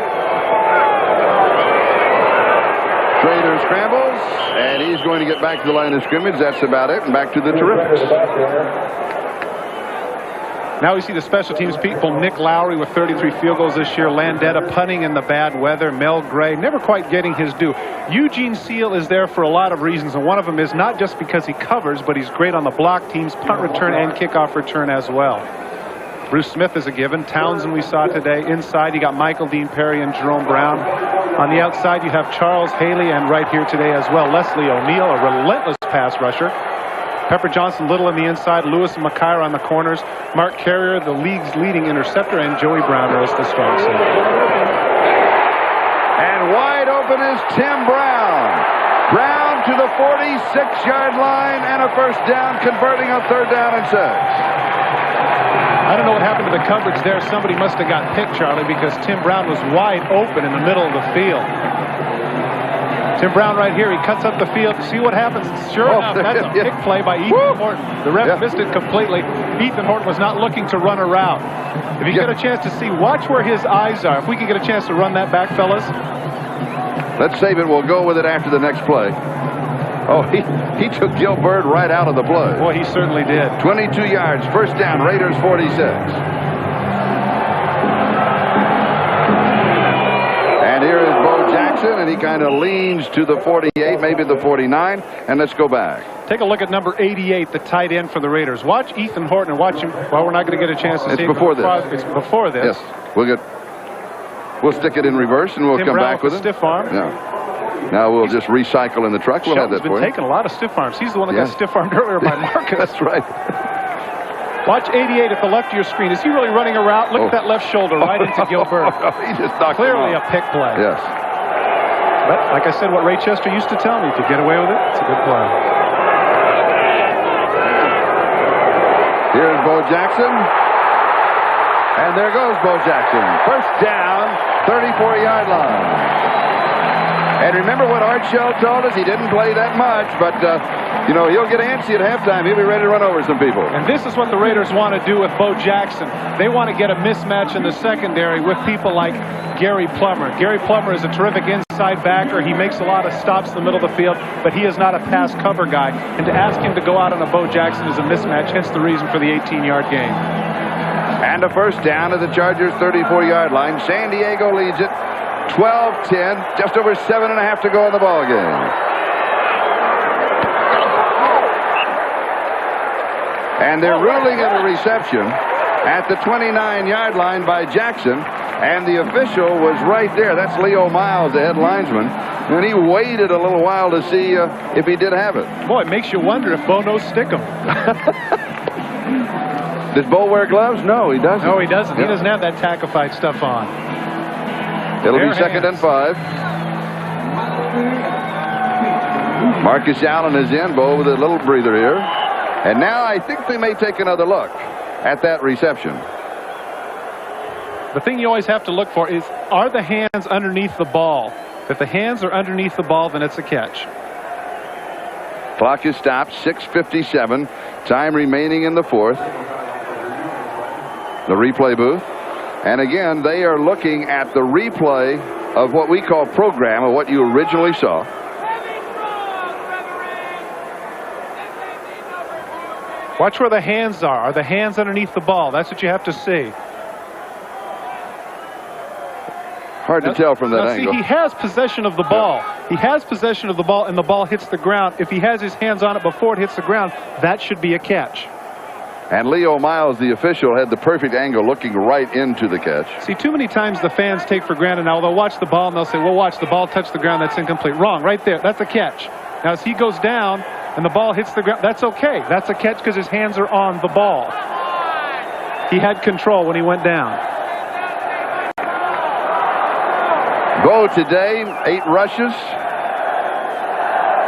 Trader scrambles, and he's going to get back to the line of scrimmage. That's about it, and back to the Terrifics. Now we see the special teams people. Nick Lowry with 33 field goals this year. Landetta punting in the bad weather. Mel Gray never quite getting his due. Eugene Seal is there for a lot of reasons, and one of them is not just because he covers, but he's great on the block teams, punt return and kickoff return as well. Bruce Smith is a given. Townsend we saw today. Inside you got Michael Dean Perry and Jerome Brown. On the outside you have Charles Haley, and right here today as well, Leslie O'Neal, a relentless pass rusher. Pepper Johnson Little on the inside, Lewis and McKyer on the corners, Mark Carrier, the league's leading interceptor, and Joey Browner as the strong safety. And wide open is Tim Brown. Brown to the 46-yard line and a first down, converting on 3rd down and 6. I don't know what happened to the coverage there. Somebody must have got picked, Charlie, because Tim Brown was wide open in the middle of the field. Tim Brown right here. He cuts up the field. See what happens. Sure enough, that's a big play by Ethan Horton. The ref missed it completely. Ethan Horton was not looking to run a route. If you get a chance to see, watch where his eyes are. If we can get a chance to run that back, fellas. Let's save it. We'll go with it after the next play. Oh, he took Joe Bird right out of the play. Boy, he certainly did. 22 yards. First down. Raiders 46. And here is Bo Jackson, and he kind of leans to the 48, maybe the 49, and let's go back. Take a look at number 88, the tight end for the Raiders. Watch Ethan Horton and watch him. Well, we're not going to get a chance to see him. It's before this. It's before this. Yes. We'll stick it in reverse, and we'll Tim come Brown back with it. Stiff arm. Yeah. Now we'll just recycle in the truck. We'll have that for you. He's been taking a lot of stiff arms. He's the one that got stiff armed earlier by Marcus. That's right. Watch 88 at the left of your screen. Is he really running a route? Look at that left shoulder right into Gilbert. He just knocked Clearly him a pick play. Yes. But like I said, what Ray Chester used to tell me, if you get away with it, it's a good play. Here's Bo Jackson. And there goes Bo Jackson. First down, 34-yard line. And remember what Art Shell told us? He didn't play that much, but, you know, he'll get antsy at halftime. He'll be ready to run over some people. And this is what the Raiders want to do with Bo Jackson. They want to get a mismatch in the secondary with people like Gary Plummer. Gary Plummer is a terrific inside backer. He makes a lot of stops in the middle of the field, but he is not a pass cover guy. And to ask him to go out on a Bo Jackson is a mismatch, hence the reason for the 18-yard gain. And a first down at the Chargers' 34-yard line. San Diego leads it 12-10, just over 7.5 to go in the ball game. And they're ruling it a reception at the 29-yard line by Jackson, and the official was right there. That's Leo Miles, the head linesman, and he waited a little while to see if he did have it. Boy, it makes you wonder if Bo knows Stickum. Does Bo wear gloves? No, he doesn't. No, he doesn't. He doesn't have that tackified stuff on. It'll be second and 5. Marcus Allen is in. Bo with a little breather here. And now I think they may take another look at that reception. The thing you always have to look for is, are the hands underneath the ball? If the hands are underneath the ball, then it's a catch. Clock is stopped. 6:57. Time remaining in the fourth. The replay booth. And again, they are looking at the replay of what we call program, of what you originally saw. Watch where the hands are. Are the hands underneath the ball? That's what you have to see. Hard to tell from that angle. See, he has possession of the ball. He has possession of the ball, and the ball hits the ground. If he has his hands on it before it hits the ground, that should be a catch. And Leo Miles, the official, had the perfect angle looking right into the catch. See, too many times the fans take for granted now. They'll watch the ball and they'll say, well, watch the ball touch the ground. That's incomplete. Wrong. Right there. That's a catch. Now, as he goes down and the ball hits the ground, that's okay. That's a catch because his hands are on the ball. He had control when he went down. Bo today, 8 rushes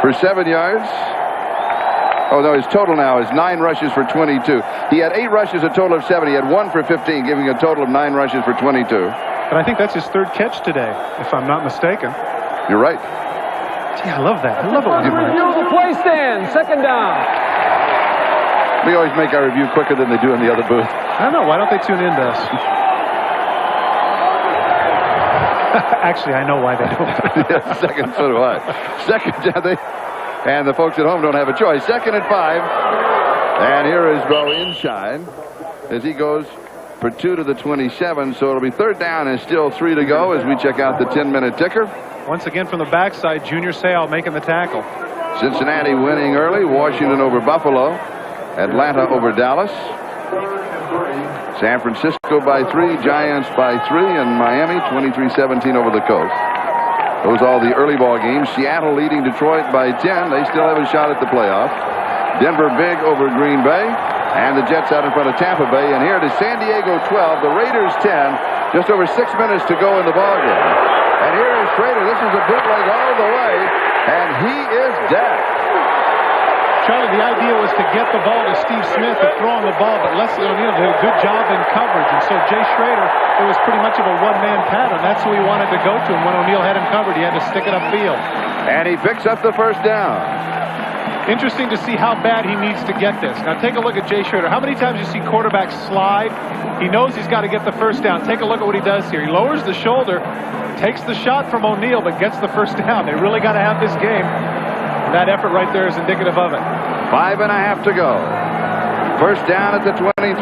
for 7 yards. Oh, no, his total now is 9 rushes for 22. He had 8 rushes, a total of 7. He had 1 for 15, giving a total of 9 rushes for 22. But I think that's his 3rd catch today, if I'm not mistaken. You're right. Gee, I love that. I love it when you Review the play stand. Second down. We always make our review quicker than they do in the other booth. I don't know. Why don't they tune in to us? Actually, I know why they don't. Yeah, second, so do I. Second, and the folks at home don't have a choice. 2nd and 5. And here is Bo Inshine as he goes for 2 to the 27. So it'll be 3rd down and still 3 to go as we check out the 10-minute ticker. Once again from the backside, Junior Seau making the tackle. Cincinnati winning early. Washington over Buffalo. Atlanta over Dallas. San Francisco by 3. Giants by 3. And Miami 23-17 over the coast. Those are all the early ball games. Seattle leading Detroit by 10. They still have a shot at the playoff. Denver big over Green Bay. And the Jets out in front of Tampa Bay. And here it is San Diego 12. The Raiders 10. Just over 6 minutes to go in the ball game. And here is Schrader. This is a bootleg all the way. And he is dead. Charlie, the idea was to get the ball to Steve Smith and throw him the ball, but Leslie O'Neal did a good job in coverage. And so Jay Schrader, it was pretty much of a one-man pattern. That's who he wanted to go to. And when O'Neal had him covered, he had to stick it upfield. And he picks up the first down. Interesting to see how bad he needs to get this. Now take a look at Jay Schrader. How many times you see quarterbacks slide? He knows he's got to get the first down. Take a look at what he does here. He lowers the shoulder, takes the shot from O'Neal, but gets the first down. They really got to have this game. That effort right there is indicative of it. 5.5 to go. First down at the 23.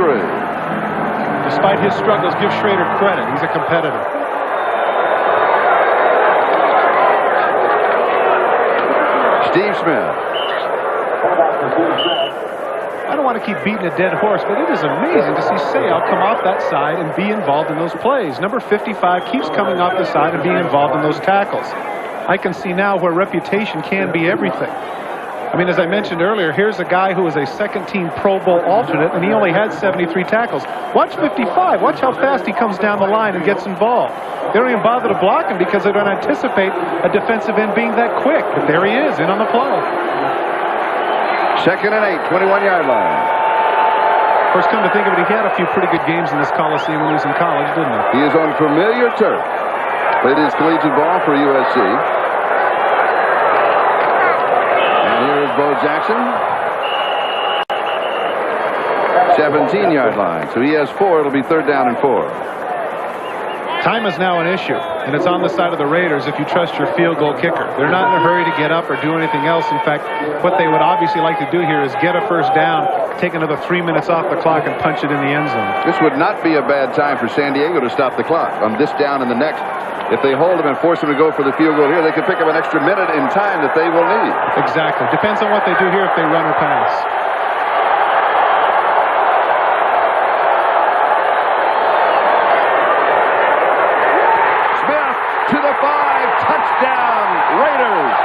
Despite his struggles, give Schrader credit. He's a competitor. Steve Smith. I don't want to keep beating a dead horse, but it is amazing to see Sayal come off that side and be involved in those plays. Number 55 keeps coming off the side and being involved in those tackles. I can see now where reputation can be everything. I mean, as I mentioned earlier, here's a guy who is a second-team Pro Bowl alternate, and he only had 73 tackles. Watch 55. Watch how fast he comes down the line and gets involved. They don't even bother to block him because they don't anticipate a defensive end being that quick. But there he is, in on the play. 2nd and 8, 21-yard line. First, come to think of it, he had a few pretty good games in this Coliseum when he was in college, didn't he? He is on familiar turf. Played his collegiate ball for USC. And here is Bo Jackson. 17-yard line. So he has 4. It'll be 3rd down and 4. Time is now an issue, and it's on the side of the Raiders if you trust your field goal kicker. They're not in a hurry to get up or do anything else. In fact, what they would obviously like to do here is get a first down, take another 3 minutes off the clock, and punch it in the end zone. This would not be a bad time for San Diego to stop the clock on this down and the next. If they hold him and force him to go for the field goal here, they could pick up an extra minute in time that they will need. Exactly. Depends on what they do here, if they run or pass. To the 5, touchdown, Raiders.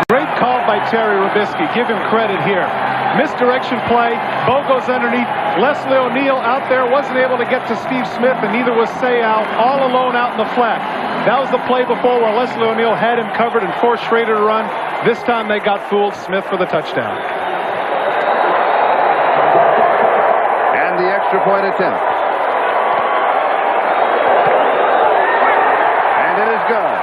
Great call by Terry Robisky. Give him credit here. Misdirection play. Bo goes underneath. Leslie O'Neal out there wasn't able to get to Steve Smith, and neither was Sayal, all alone out in the flat. That was the play before where Leslie O'Neal had him covered and forced Schrader to run. This time they got fooled. Smith for the touchdown. And the extra point attempt. And it is good.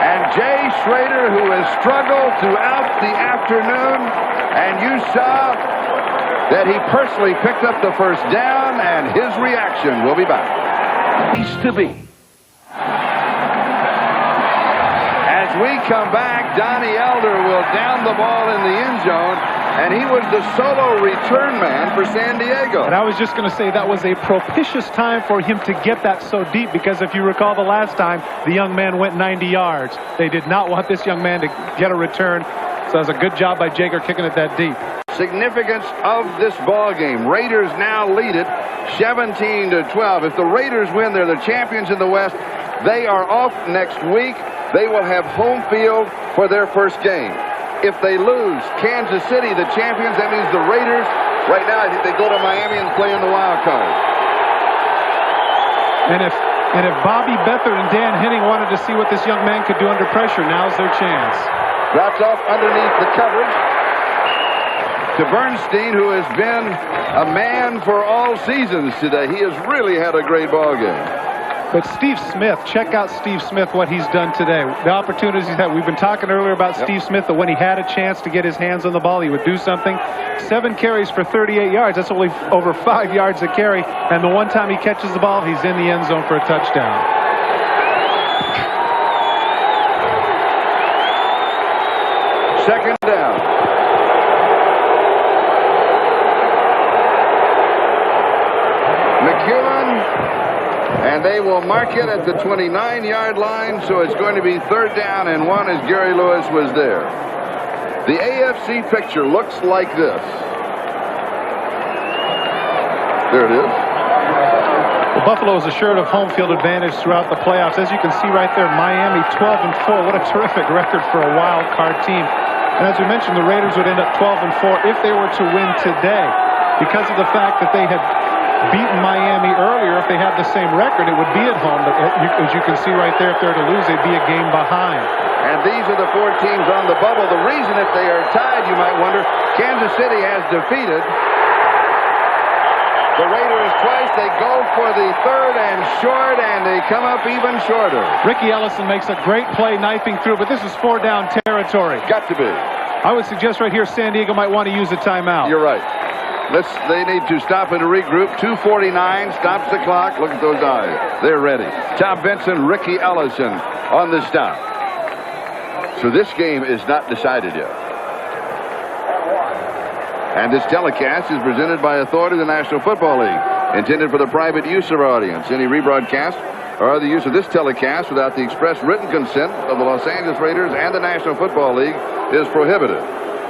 And Jay Schrader, who has struggled throughout the afternoon, and you saw that he personally picked up the first down, and his reaction will be back. Needs to be. As we come back, Donnie Elder will down the ball in the end zone, and he was the solo return man for San Diego. And I was just going to say that was a propitious time for him to get that so deep, because if you recall the last time, the young man went 90 yards. They did not want this young man to get a return, so it was a good job by Jager kicking it that deep. Significance of this ball game. Raiders now lead it 17-12. If the Raiders win, they're the champions in the West. They are off next week. They will have home field for their first game. If they lose, Kansas City, the champions, that means the Raiders, right now I think they go to Miami and play in the wild card. And if Bobby Beathard and Dan Henning wanted to see what this young man could do under pressure, now's their chance. Drops off underneath the coverage to Bernstein, who has been a man for all seasons today. He has really had a great ball game. But Steve Smith, check out Steve Smith, what he's done today. The opportunities he's had. We've been talking earlier about Steve Smith, that when he had a chance to get his hands on the ball, he would do something. 7 carries for 38 yards. That's only over 5 yards a carry. And the one time he catches the ball, he's in the end zone for a touchdown. Second down. McEwen, and they will mark it at the 29-yard line, so it's going to be 3rd down and 1 as Gary Lewis was there. The AFC picture looks like this. There it is. The Buffaloes assured of home field advantage throughout the playoffs. As you can see right there, Miami 12-4. What a terrific record for a wild card team. And as we mentioned, the Raiders would end up 12-4 if they were to win today. Because of the fact that they had beaten Miami earlier, if they had the same record, it would be at home. But as you can see right there, if they're to lose, they'd be a game behind. And these are the 4 teams on the bubble. The reason if they are tied, you might wonder, Kansas City has defeated the Raiders twice. They go for the third and short, and they come up even shorter. Ricky Ellison makes a great play knifing through, but this is 4-down territory. Got to be. I would suggest right here San Diego might want to use a timeout. You're right. They need to stop and regroup. 2:49 stops the clock. Look at those eyes. They're ready. Tom Benson, Ricky Ellison on the stop. So this game is not decided yet. And this telecast is presented by authority of the National Football League, intended for the private use of our audience. Any rebroadcast or other use of this telecast without the express written consent of the Los Angeles Raiders and the National Football League is prohibited.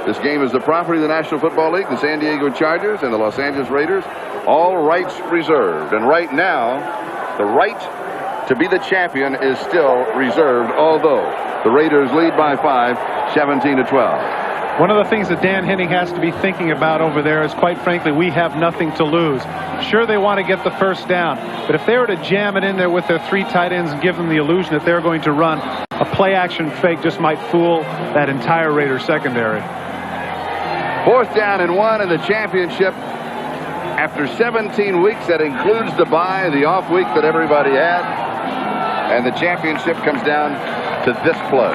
This game is the property of the National Football League, the San Diego Chargers, and the Los Angeles Raiders. All rights reserved. And right now, the right to be the champion is still reserved, although the Raiders lead by 5, 17-12. One of the things that Dan Henning has to be thinking about over there is, quite frankly, we have nothing to lose. Sure, they want to get the first down, but if they were to jam it in there with their 3 tight ends and give them the illusion that they're going to run, a play-action fake just might fool that entire Raiders secondary. 4th down and 1 in the championship after 17 weeks. That includes the bye, the off week that everybody had. And the championship comes down to this play.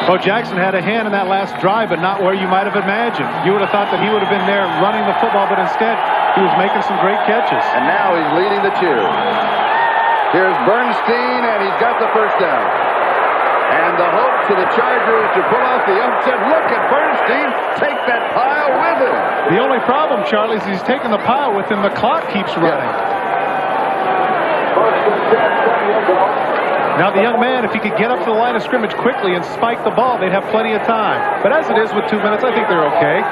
Bo Jackson had a hand in that last drive, but not where you might have imagined. You would have thought that he would have been there running the football, but instead he was making some great catches. And now he's leading the cheer. Here's Bernstein, and he's got the first down. And the hope to the Chargers to pull off the upset. Look at Bernstein take that pile with him. The only problem, Charlie, is he's taking the pile with him. The clock keeps running. Now the young man, if he could get up to the line of scrimmage quickly and spike the ball, they'd have plenty of time. But as it is with 2 minutes, I think they're okay.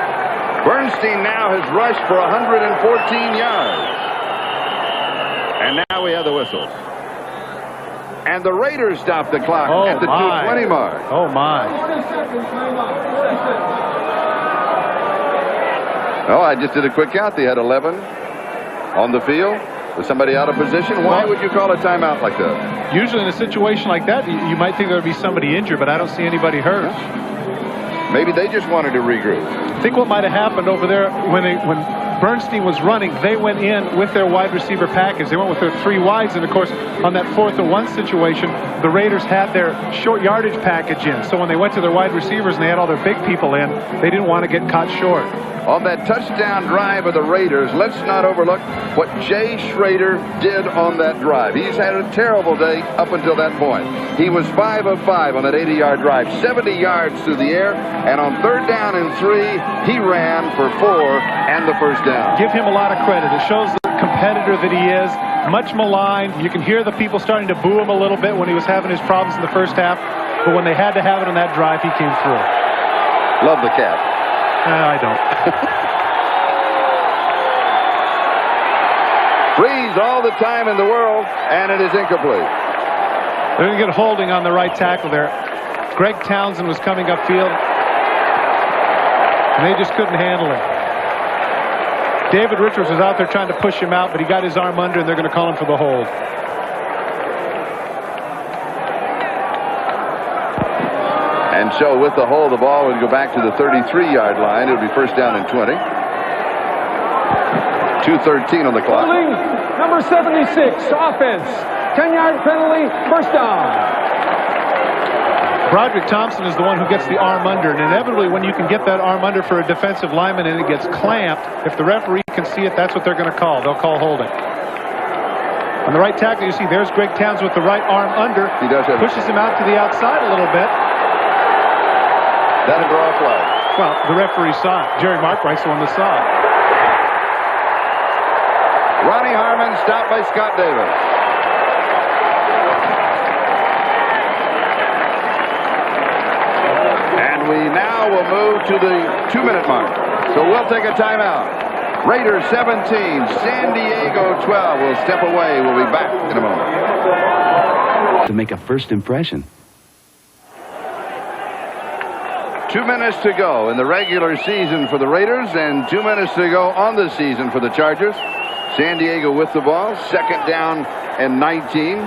Bernstein now has rushed for 114 yards. And now we have the whistles. And the Raiders stop the clock at the 2:20 mark. Oh, my. Oh, I just did a quick count. They had 11 on the field. Was somebody out of position? Why would you call a timeout like that? Usually in a situation like that, you might think there would be somebody injured, but I don't see anybody hurt. Maybe they just wanted to regroup. I think what might have happened over there when Bernstein was running, they went in with their wide receiver package. They went with their 3 wides, and of course, on that 4th and 1 situation, the Raiders had their short yardage package in. So when they went to their wide receivers and they had all their big people in, they didn't want to get caught short. On that touchdown drive of the Raiders, let's not overlook what Jay Schroeder did on that drive. He's had a terrible day up until that point. He was 5 of 5 on that 80-yard drive, 70 yards through the air, and on 3rd down and 3, he ran for 4 and the first down. Give him a lot of credit. It shows the competitor that he is, much maligned. You can hear the people starting to boo him a little bit when he was having his problems in the first half, but when they had to have it on that drive, he came through. Love the cat. I don't. Freeze all the time in the world, and it is incomplete. They're going to get holding on the right tackle there. Greg Townsend was coming upfield, and they just couldn't handle him. David Richards was out there trying to push him out, but he got his arm under, and they're going to call him for the hold. And so with the hold, the ball would go back to the 33-yard line. It would be 1st down and 20. 2:13 on the clock. Holding number 76, offense. 10-yard penalty, 1st down. Broderick Thompson is the one who gets the arm under, and inevitably when you can get that arm under for a defensive lineman and it gets clamped, if the referee can see it, that's what they're going to call. They'll call holding. On the right tackle, you see there's Greg Townsend with the right arm under. He does have pushes him out to the outside a little bit. That'll draw a flag. Well, the referee saw it. Jerry Markwright's the one that saw it. Ronnie Harmon stopped by Scott Davis. And we now will move to the 2-minute mark. So we'll take a timeout. Raiders 17, San Diego 12. We'll step away. We'll be back in a moment. To make a first impression. 2 minutes to go in the regular season for the Raiders and 2 minutes to go on the season for the Chargers. San Diego with the ball, second down and 19.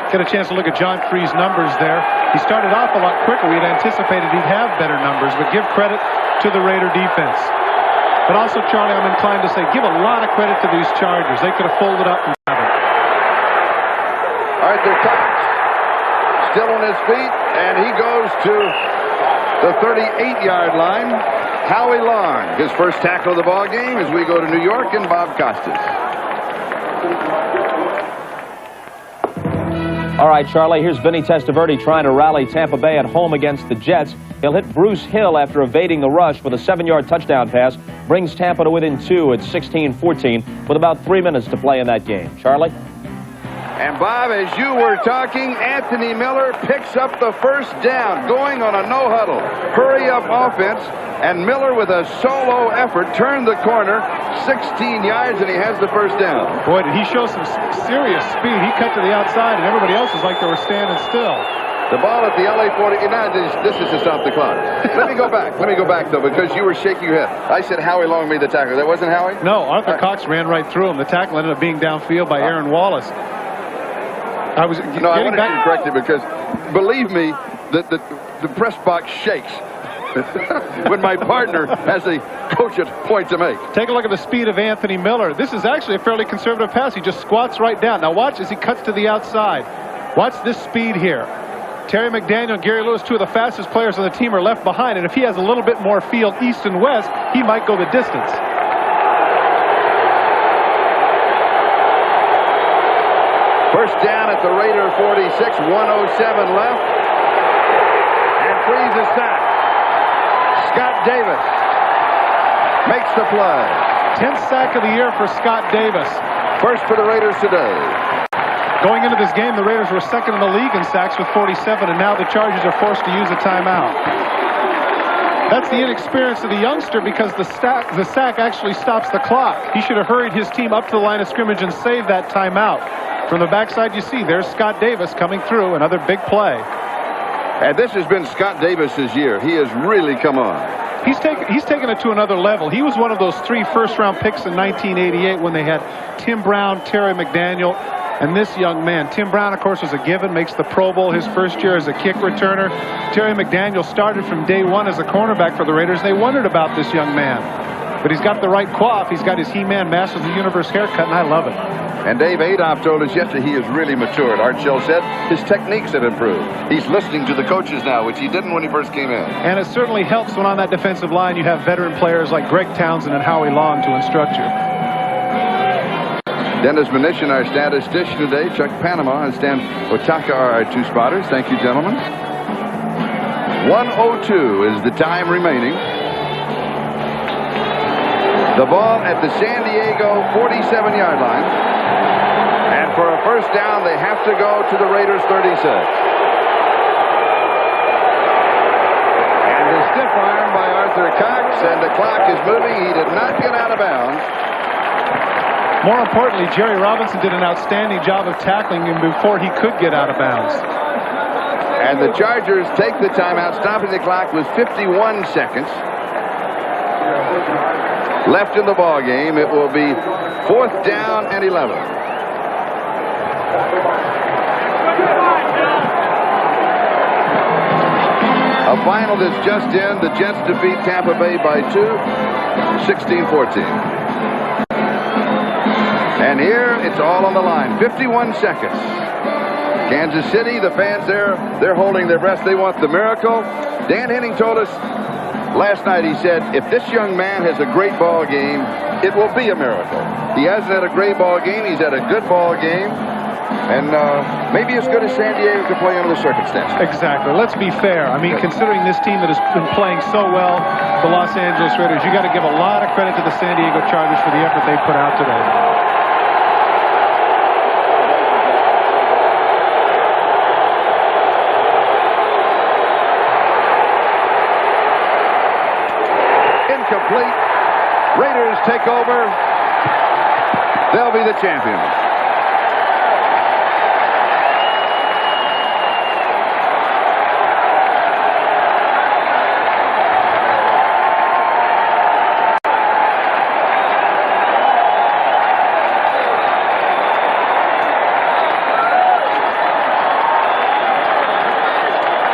Get a chance to look at John Free's numbers there. He started off a lot quicker. We had anticipated he'd have better numbers, but give credit to the Raider defense. But also, Charlie, I'm inclined to say give a lot of credit to these Chargers. They could have folded up and got it. Arthur Cox still on his feet, and he goes to the 38-yard line. Howie Long, his first tackle of the ball game as we go to New York, and Bob Costas. All right, Charlie, here's Vinny Testaverde trying to rally Tampa Bay at home against the Jets. He'll hit Bruce Hill after evading the rush with a 7-yard touchdown pass. Brings Tampa to within 2 at 16-14 with about 3 minutes to play in that game. Charlie? And Bob, as you were talking, Anthony Miller picks up the first down, going on a no-huddle, hurry-up offense, and Miller with a solo effort turned the corner 16 yards, and he has the first down. Boy, did he show some serious speed. He cut to the outside, and everybody else was like they were standing still. The ball at the LA 40. Now, this is to stop the clock. Let me go back, though, because you were shaking your head. I said Howie Long made the tackle. That wasn't Howie? No, Arthur Cox ran right through him. The tackle ended up being downfield by Aaron Wallace. I wanted you to correct it because, believe me, the press box shakes when my partner has a cogent point to make. Take a look at the speed of Anthony Miller. This is actually a fairly conservative pass. He just squats right down. Now watch as he cuts to the outside. Watch this speed here. Terry McDaniel and Gary Lewis, two of the fastest players on the team, are left behind, and if he has a little bit more field east and west, he might go the distance. First down at the Raider 46, 1:07 left. And Freeze is sacked. Scott Davis makes the play. 10th sack of the year for Scott Davis. First for the Raiders today. Going into this game, the Raiders were second in the league in sacks with 47, and now the Chargers are forced to use a timeout. That's the inexperience of the youngster because the sack actually stops the clock. He should have hurried his team up to the line of scrimmage and saved that timeout. From the backside, you see, there's Scott Davis coming through, another big play. And this has been Scott Davis's year. He has really come on. He's taken it to another level. He was one of those 3 first-round picks in 1988 when they had Tim Brown, Terry McDaniel, and this young man. Tim Brown, of course, was a given, makes the Pro Bowl his first year as a kick returner. Terry McDaniel started from day one as a cornerback for the Raiders. They wondered about this young man. But he's got the right coif. He's got his He-Man Masters of the Universe haircut, and I love it. And Dave Adolph told us yesterday he has really matured. Art Shell said his techniques have improved. He's listening to the coaches now, which he didn't when he first came in. And it certainly helps when on that defensive line you have veteran players like Greg Townsend and Howie Long to instruct you. Dennis Mnuchin, our statistician today. Chuck Panama and Stan Otaka are our 2 spotters. Thank you, gentlemen. 1:02 is the time remaining. The ball at the San Diego 47-yard line. And for a first down, they have to go to the Raiders 36. And a stiff arm by Arthur Cox, and the clock is moving. He did not get out of bounds. More importantly, Jerry Robinson did an outstanding job of tackling him before he could get out of bounds. And the Chargers take the timeout, stopping the clock with 51 seconds left in the ball game. It will be 4th down and 11. A final that's just in. The Jets defeat Tampa Bay by 2, 16-14. And here it's all on the line. 51 seconds. Kansas City, the fans there, they're holding their breath. They want the miracle. Dan Henning told us last night, he said, if this young man has a great ball game, it will be a miracle. He hasn't had a great ball game. He's had a good ball game. And maybe as good as San Diego could play under the circumstances. Exactly. Let's be fair. I mean, considering this team that has been playing so well, the Los Angeles Raiders, you got to give a lot of credit to the San Diego Chargers for the effort they put out today. Raiders take over. They'll be the champions.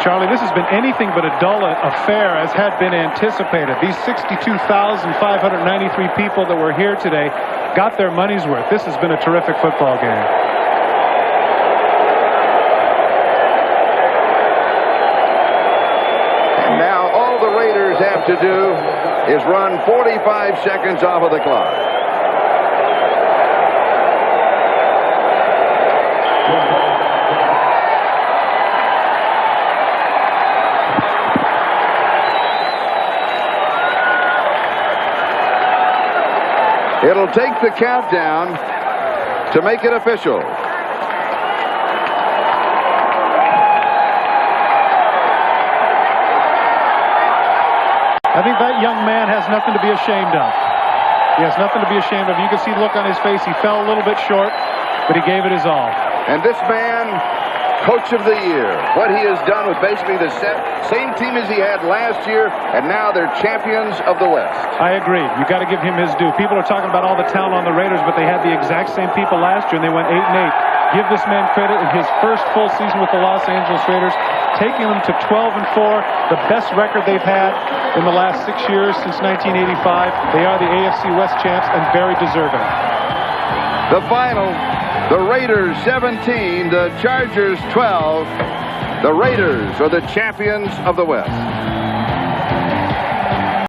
Charlie, this has been anything but a dull affair as had been anticipated. These 62,593 people that were here today got their money's worth. This has been a terrific football game. And now all the Raiders have to do is run 45 seconds off of the clock. It'll take the countdown to make it official. I think that young man has nothing to be ashamed of. He has nothing to be ashamed of. You can see the look on his face. He fell a little bit short, but he gave it his all. And this man, Coach of the Year, what he has done with basically the same team as he had last year, and now they're champions of the West. I agree. You got to give him his due. People are talking about all the talent on the Raiders, but they had the exact same people last year, and they went 8-8. Give this man credit in his first full season with the Los Angeles Raiders, taking them to 12-4, the best record they've had in the last 6 years since 1985. They are the AFC West champs and very deserving. The final, the Raiders 17, the Chargers 12. The Raiders are the champions of the West.